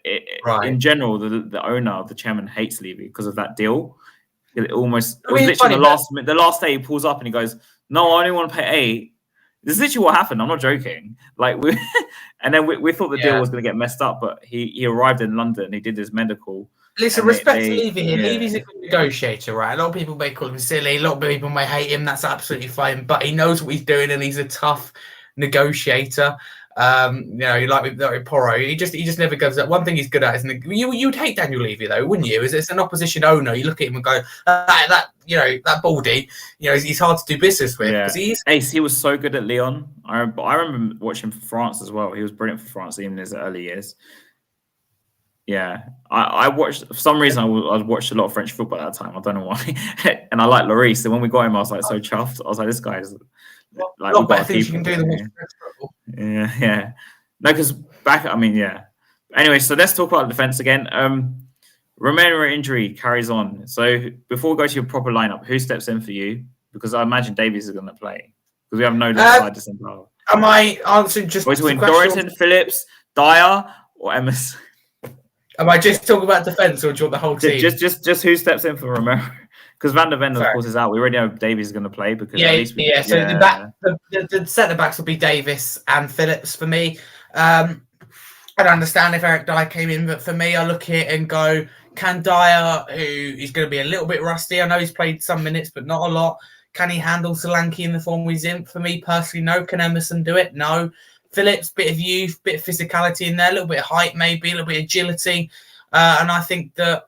in general, the owner, the chairman, hates Levy because of that deal. It was literally the last day he pulls up and he goes, "No, I only want to pay 8." This is literally what happened. I'm not joking. Like and then we thought the deal was going to get messed up, but he arrived in London. He did his medical. Listen, respect to Levy here. Levy's a good negotiator, right? A lot of people may call him silly. A lot of people may hate him. That's absolutely fine. But he knows what he's doing, and he's a tough negotiator. Like Porro, he just never goes up. One thing he's good at is you'd hate Daniel Levy though, wouldn't you? As it's an opposition owner, you look at him and go, that baldy, he's hard to do business with because he was so good at Lyon. I remember watching him for France as well. He was brilliant for France even in his early years. Yeah, I watched for some reason. I watched a lot of French football at that time. I don't know why, and I like Lloris. So when we got him, I was like so chuffed. I was like, this guy is. Like, a lot better things you can do than watch football. Yeah. No, because Anyway, so let's talk about defense again. Romero injury carries on. So before we go to your proper lineup, who steps in for you? Because I imagine Davies is going to play because we have no left side to centre half. Am I answering just between Dorrington, Phillips, Dyer, or Emerson? Am I just talking about defense, or do you want the whole team? Just who steps in for Romero? Because Van der Ven, of course, is out. We already know Davies is going to play because So the centre backs will be Davis and Phillips for me. I don't understand if Eric Dyer came in, but for me, I look at it and go, can Dyer, who is going to be a little bit rusty, I know he's played some minutes, but not a lot. Can he handle Solanke in the form he's in? For me personally, no. Can Emerson do it? No. Phillips, bit of youth, bit of physicality in there, a little bit of height, maybe a little bit of agility, and I think that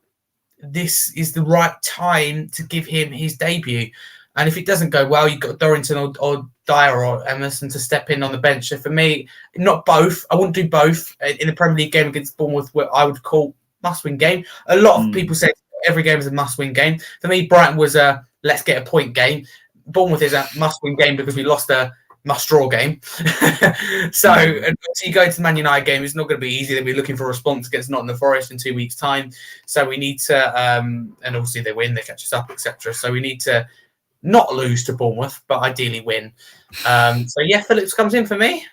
this is the right time to give him his debut. And if it doesn't go well, you've got Dorrington or Dyer or Emerson to step in on the bench. So for me, not both. I wouldn't do both in the Premier League game against Bournemouth, what I would call must-win game. A lot of people say every game is a must-win game. For me, Brighton was a let's get a point game. Bournemouth is a must-win game because we lost a must-draw game. So you go to the Man United game, it's not going to be easy. They'll be looking for a response against Nottingham Forest in 2 weeks' time. So we need to, and obviously they win, they catch us up, etc. So we need to not lose to Bournemouth, but ideally win. Phillips comes in for me.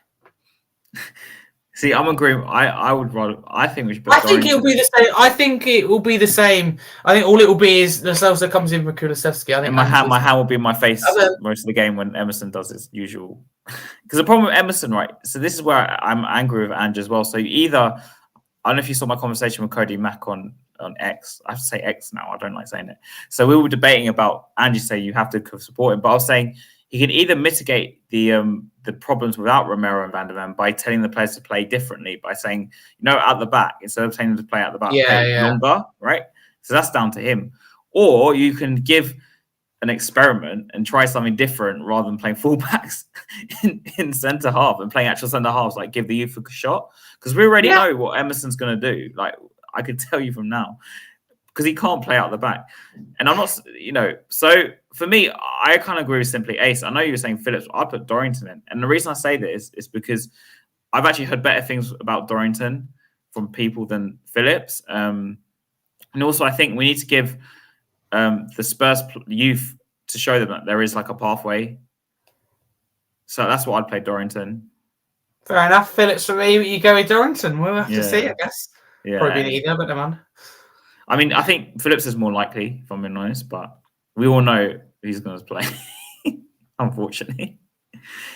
See, I'm agreeing. I would rather. I think we should. I think it'll be the same. I think it will be the same. I think all it will be is the Celso comes in for Kulusevski. I think my hand will be in my face most of the game when Emerson does his usual. Because the problem with Emerson, right? So this is where I'm angry with Ange as well. So either I don't know if you saw my conversation with Cody Mack on X. I have to say X now. I don't like saying it. So we were debating about Ange say you have to support him, but I was saying he can either mitigate the problems without Romero and Van der Ven by telling the players to play differently, by saying, at the back, instead of telling them to play at the back, longer, right? So that's down to him. Or you can give an experiment and try something different rather than playing fullbacks in centre half and playing actual centre halves, like give the youth a shot. Because we already know what Emerson's going to do. Like, I could tell you from now. Because he can't play out the back. And I'm not, so for me, I kind of agree with simply Ace. I know you were saying Phillips, I put Dorrington in. And the reason I say this is because I've actually heard better things about Dorrington from people than Phillips. And also, I think we need to give the Spurs youth to show them that there is like a pathway. So that's why I'd play Dorrington. Fair enough. Phillips for me, you go with Dorrington. We'll have to see, I guess. Yeah. Probably neither, but never mind. I mean, I think Phillips is more likely, if I'm being honest, but we all know who's going to play, unfortunately.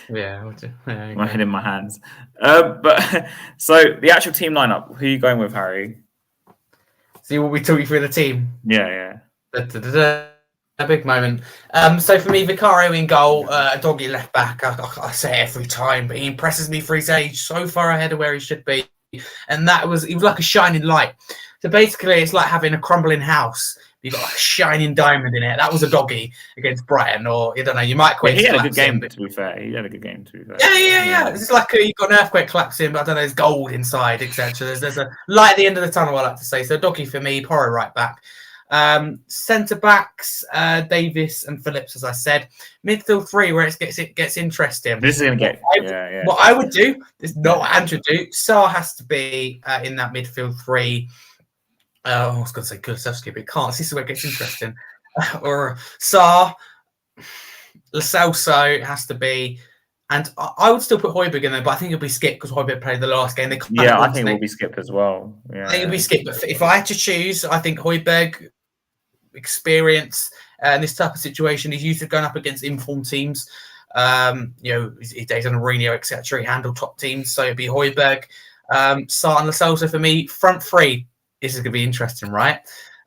Yeah, okay. My head in my hands. But so the actual team lineup, who are you going with, Harry? So you want me to talk you through the team? Yeah. A big moment. So for me, Vicario in goal, Doggy left back. I say it every time, but he impresses me for his age, so far ahead of where he should be. And he was like a shining light. So basically, it's like having a crumbling house. You've got a shining diamond in it. That was a Doggy against Brighton, or I don't know. You might quit. He had a good game, to be fair. Yeah. It's like you've got an earthquake collapsing, but I don't know. There's gold inside, etc. There's a light at the end of the tunnel. I like to say. So Doggy for me, Porro right back. Centre backs, Davis and Phillips, as I said. Midfield 3, where it gets interesting. This is going to get. What I would do is not what Andrew do. Sarr has to be in that midfield 3. I was going to say Kulusevski, but it can't. This is where it gets interesting. Or Sarr, Lo Celso has to be. And I would still put Højbjerg in there, but I think it'll be skipped because Højbjerg played the last game. I think it will be skipped as well. Yeah, I think it'll be skipped. But if I had to choose, I think Højbjerg, experience in this type of situation, he's used to going up against informed teams. His days on Mourinho, etc. He handled top teams, so it'd be Højbjerg, Sarr and Lo Celso for me. Front 3. This is going to be interesting, right?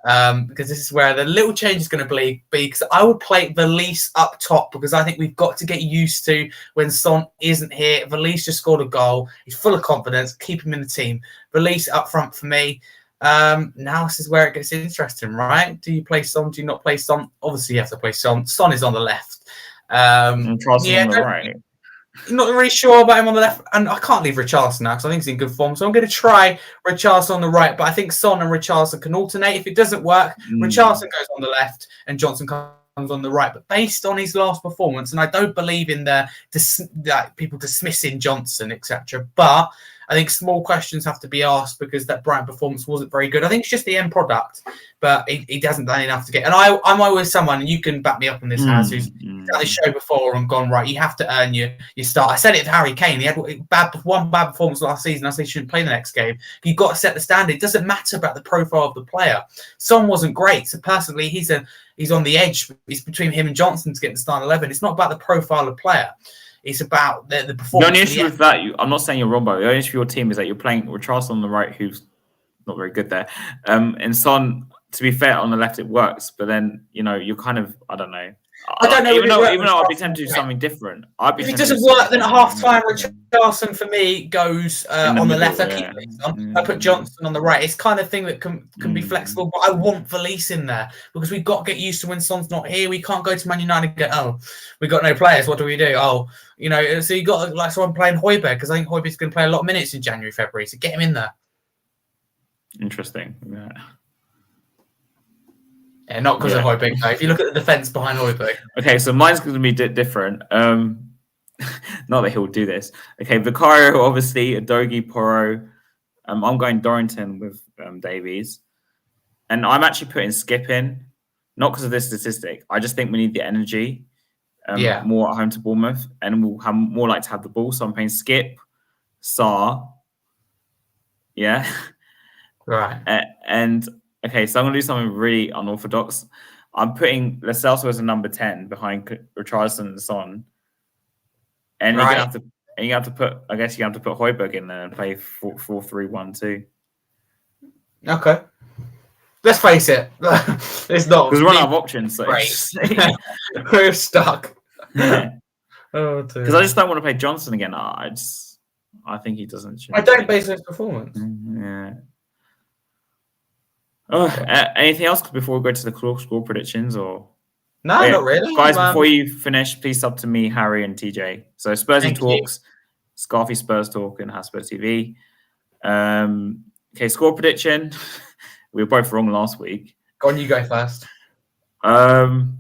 Because this is where the little change is going to be because I would play Valise up top because I think we've got to get used to when Son isn't here. Valise just scored a goal. He's full of confidence. Keep him in the team. Valise up front for me. Now this is where it gets interesting, right? Do you play Son? Do you not play Son? Obviously, you have to play Son. Son is on the left. And Charleston on the right. Not really sure about him on the left, and I can't leave Richarlison now because I think he's in good form. So I'm going to try Richarlison on the right, but I think Son and Richarlison can alternate. If it doesn't work, Richarlison goes on the left and Johnson comes on the right. But based on his last performance, and I don't believe in people dismissing Johnson, etc. But I think small questions have to be asked because that Brighton performance wasn't very good. I think it's just the end product, but he hasn't done enough to get. And I'm always someone, and you can back me up on this, Haz, who's done this show before and gone, right, you have to earn your start. I said it to Harry Kane. He had one bad performance last season. I said he shouldn't play the next game. You've got to set the standard. It doesn't matter about the profile of the player. Son wasn't great. So personally, he's on the edge. It's between him and Johnson to get the start 11. It's not about the profile of player. It's about the performance. The only issue with that, I'm not saying you're wrong, but the only issue for your team is that you're playing Richarlison on the right, who's not very good there. And Son, to be fair, on the left, it works. But then, you're kind of, I don't know. I don't know. Even though I'd be tempted to do something different. If it doesn't work, then at half time, Richarlison for me goes on the left. I put Johnson on the right. It's kind of thing that can be flexible, but I want Valise in there because we've got to get used to when Son's not here. We can't go to Man United and go, we've got no players. What do we do? So you got like someone playing Højbjerg because I think Højbjerg's going to play a lot of minutes in January, February. So get him in there. Interesting. Yeah. Yeah, not because of Højbjerg. No. If you look at the defence behind Højbjerg. Okay, so mine's going to be different. Not that he'll do this. Okay, Vicario, obviously, Udogie, Porro. I'm going Dorrington with Davies. And I'm actually putting Skip in, not because of this statistic. I just think we need the energy more at home to Bournemouth, and we'll have more like to have the ball. So I'm playing Skip, Sarr. Yeah. Right. Okay, so I'm going to do something really unorthodox. I'm putting Lo Celso as a number 10 behind Richarlison and Son. And you have to put Højbjerg in there and play 4-3-1-2. Okay. Let's face it. It's not. Because we're out of options. So we're stuck. Because I just don't want to play Johnson again. I think he doesn't. I don't base on his performance. Yeah. Anything else before we go to the score predictions? Or no, not really, guys. Before you finish, please sub to me, Harry, and TJ. So Spursy Talks, Scarfy Spurs Talk, and Hotspur TV. Okay, score prediction. We were both wrong last week. Go on, you go first. I'm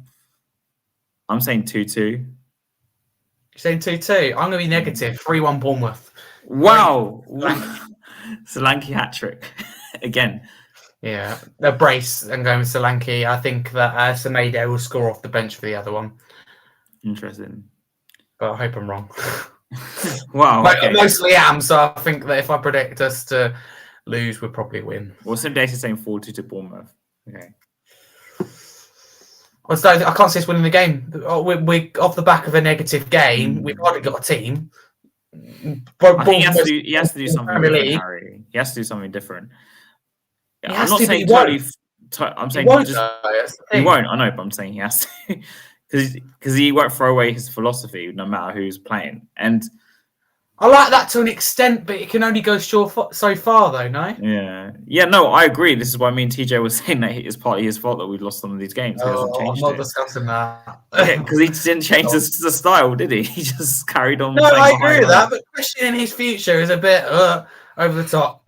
saying 2-2. You're saying 2-2. I'm going to be negative. 3-1 Bournemouth. Wow. Solanke hat trick again. Yeah, a brace and going with Solanke. I think that Semedo will score off the bench for the other one. Interesting. But I hope I'm wrong. Wow. I mostly am, so I think that if I predict us to lose would probably win. Well, Sim Data's saying 4-2 to Bournemouth. Okay. Well, so I can't see us winning the game. We're off the back of a negative game. We've already got a team. I think he has to do something different, Harry. He has to do something different. I'm not saying totally. I'm saying he won't. I know, but I'm saying he has to because he won't throw away his philosophy no matter who's playing. And I like that to an extent, but it can only go so far, though. No. Yeah. No, I agree. This is why me and TJ was saying that it's partly his fault that we lost some of these games. He hasn't changed I'm not discussing that. Because he didn't change the style, did he? He just carried on. No, I agree with that, but questioning his future is a bit over the top.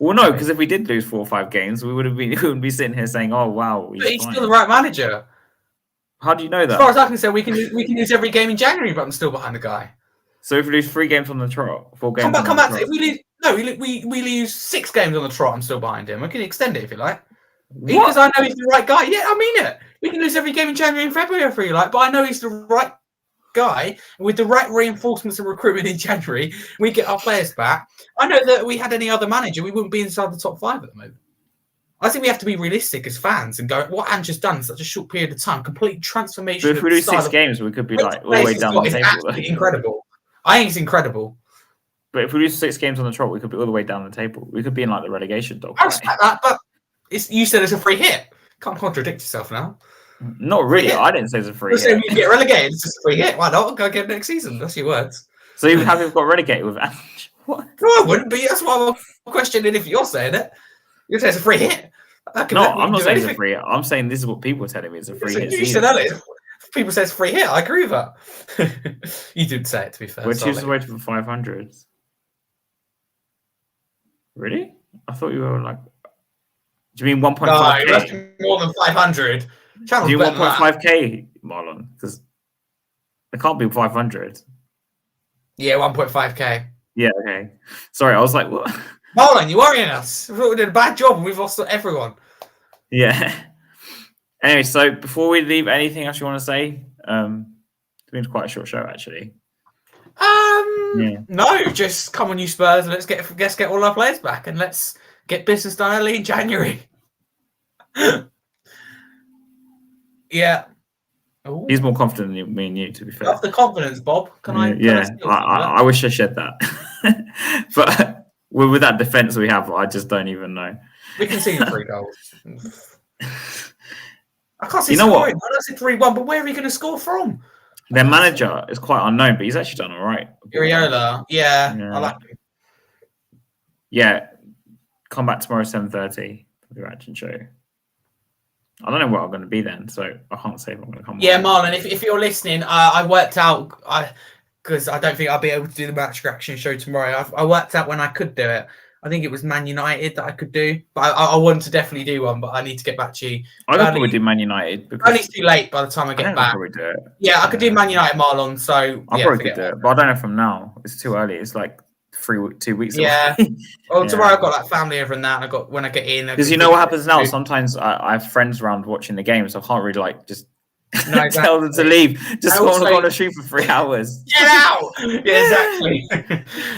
Well, no, because if we did lose 4 or 5 games, we wouldn't be sitting here saying, "Oh, wow." But he's still the right manager. How do you know that? As far as I can say, we can lose every game in January, but I'm still behind the guy. So if we lose 3 games on the trot, 4 games. Come back. If we lose 6 games on the trot, I'm still behind him. I can extend it if you like. Because I know he's the right guy. Yeah, I mean it. We can lose every game in January and February if you like, but I know he's the right guy. With the right reinforcements and recruitment in January, we get our players back. I know that we had any other manager, we wouldn't be inside the top 5 at the moment. I think we have to be realistic as fans and go, what Ange has done in such a short period of time, complete transformation. But if we lose 6 games, we could be like all the way down the table. Absolutely incredible. I think it's incredible. But if we lose 6 games on the trot, we could be all the way down the table. We could be in like the relegation dog. I respect that, but you said it's a free hit. Can't contradict yourself now. Not really. I didn't say it's a free hit. You get relegated, it's just a free hit. Why not? Go get it next season. That's your words. So you haven't got relegated with Ange? What? No, I wouldn't be. That's why I'm questioning if you're saying it. You're saying it's a free hit. No, I'm not saying it's a free hit. I'm saying this is what people are telling me. It's a free hit. You said earlier. People say it's free hit. I agree with that. You did say it, to be fair. We're choosing waiting for 500. Really? I thought you were like. Do you mean 1.5K? No, that's more than 500. Do you 1.5K, Marlon? Because it can't be 500. Yeah, 1.5K. Yeah, okay. Sorry, I was like, what? Marlon, you're worrying us. We did a bad job and we've lost everyone. Yeah. Anyway, so before we leave, anything else you want to say? It's been quite a short show, actually. No, just come on, you Spurs, and let's get all our players back, and let's get business done early in January. Yeah. Ooh. He's more confident than me and you, to be fair. Love the confidence, Bob. I wish I shared that. But with that defence we have, I just don't even know. We can see 3 goals. I can't see scoring. I don't see 3-1, but where are we going to score from? Their manager is quite unknown, but he's actually done all right. Iriola, yeah, I like him. Yeah, come back tomorrow 7:30 for the reaction show. I don't know what I'm going to be then, so I can't say if I'm going to come. Yeah, Marlon, if you're listening, I worked out because I don't think I'll be able to do the match reaction show tomorrow. I worked out when I could do it. I think it was Man United that I could do, but I want to definitely do one. But I need to get back to you. I could probably do Man United because only it's too late by the time I get back. Probably do it. Yeah, I could do Man United, Marlon. So I probably could do it, but I don't know from now. It's too early. It's like 2 weeks. Yeah. Well, tomorrow I've got like family over and that. And I got when I get in. Because you know what happens now. Sometimes I have friends around watching the game, so I can't really like just. No, exactly. Tell them to leave. Just want to go on a shoot for 3 hours. Get out! Yeah, exactly.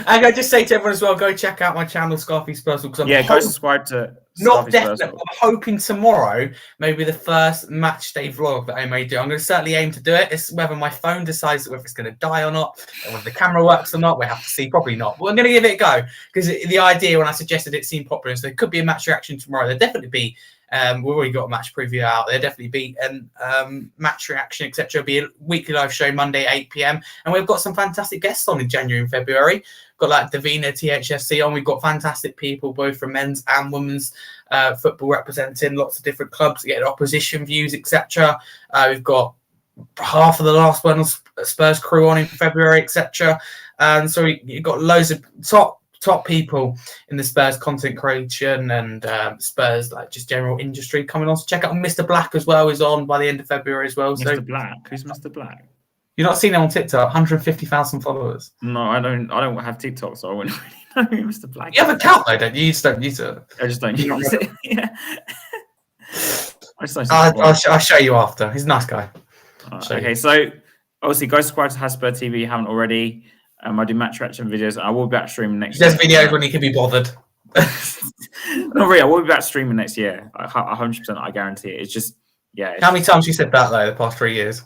And I just say to everyone as well, go check out my channel, Scarfy Spurs. Go subscribe to. Not definitely. I'm hoping tomorrow, maybe the first match day vlog that I may do. I'm going to certainly aim to do it. It's whether my phone decides whether it's going to die or not, or whether the camera works or not. We have to see. Probably not. But I'm going to give it a go because the idea when I suggested it seemed popular. So there could be a match reaction tomorrow. There'll definitely be. We've already got a match preview out. There'll definitely be match reaction, etc. It'll be a weekly live show Monday 8 p.m. And we've got some fantastic guests on in January and February. Got like Davina THFC on. We've got fantastic people both from men's and women's football representing lots of different clubs, getting opposition views, etc. We've got half of the last one Spurs crew on in February, etc. And so you've got loads of top people in the Spurs content creation and Spurs like just general industry coming on. So check out Mr. Black as well is on by the end of February as well. Mr. Black? Who's Mr. Black? You've not seen him on TikTok? 150,000 followers. No, I don't have TikTok, so I wouldn't really know who Mr. Black. You have an account though, don't you? You just don't use it. I just don't use it. Yeah. I'll show you after. He's a nice guy. Okay, so obviously go subscribe to Hotspur TV if you haven't already. I do match reaction videos. I will be back streaming next. There's videos when he can be bothered. Not really. I will be back streaming next year. 100%. I guarantee it. It's just, yeah. How many times you said that though the past 3 years?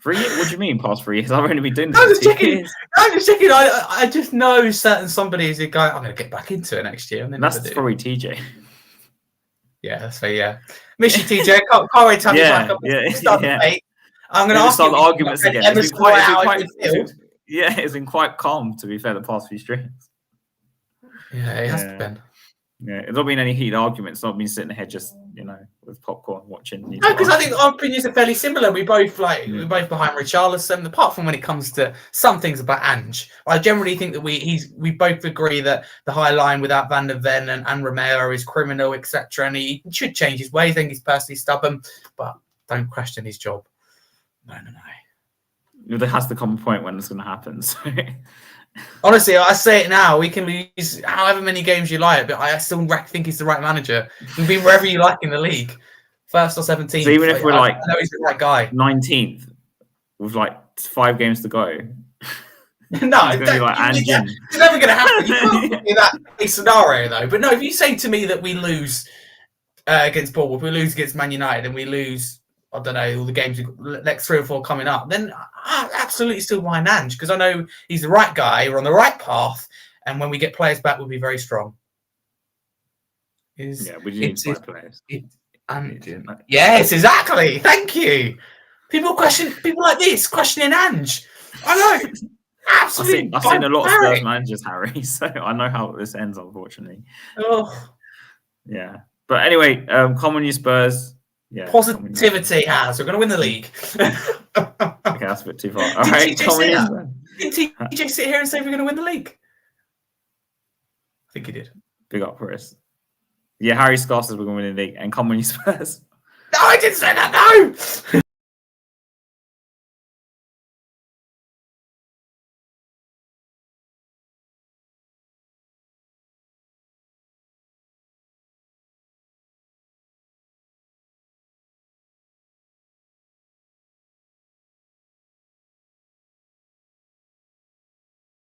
3 years? What do you mean past 3 years? I've only been doing this. I'm just checking. I just know certain somebody's a guy. I'm going to get back into it next year. And that's probably TJ. Yeah, that's fair. Yeah, miss you, TJ. Can't wait to have you back up. Start the debate. I'm going to start the arguments again. It's been quite calm, to be fair, the past few streams. Yeah, it has been. Yeah, it's not been any heated arguments. It's not been sitting here just, with popcorn watching. No, because I think our opinions are fairly similar. We're both behind Richarlison, apart from when it comes to some things about Ange. I generally think that we both agree that the high line without Van der Ven and Romeo is criminal, etc. And he should change his ways. I think he's personally stubborn, but don't question his job. No. There has to come a point when it's going to happen. So. Honestly, I say it now. We can lose however many games you like, but I still think he's the right manager. You can be wherever you like in the league, 1st or 17th. So even if we're I know he's the right guy. 19th with 5 games to go. No, it's never going to happen. You can't be that scenario though. But no, if you say to me that we lose against Bournemouth, we lose against Man United, and we lose, I don't know, all the games, next 3 or 4 coming up, then I absolutely still mind Ange, because I know he's the right guy, we're on the right path, and when we get players back, we'll be very strong. We need players. Yes, exactly. Thank you. People like this, questioning Ange. I know. Absolutely. I've seen a lot of Spurs managers, Harry, so I know how this ends, unfortunately. Oh. Yeah. But anyway, come on, you Spurs. Yeah, positivity has. We're going to win the league. Okay, that's a bit too far. All right, did TJ sit here and say we're going to win the league? I think he did. Big up for us. Yeah, Harry Scott says we're going to win the league. And come on, you Spurs. No, I didn't say that. No.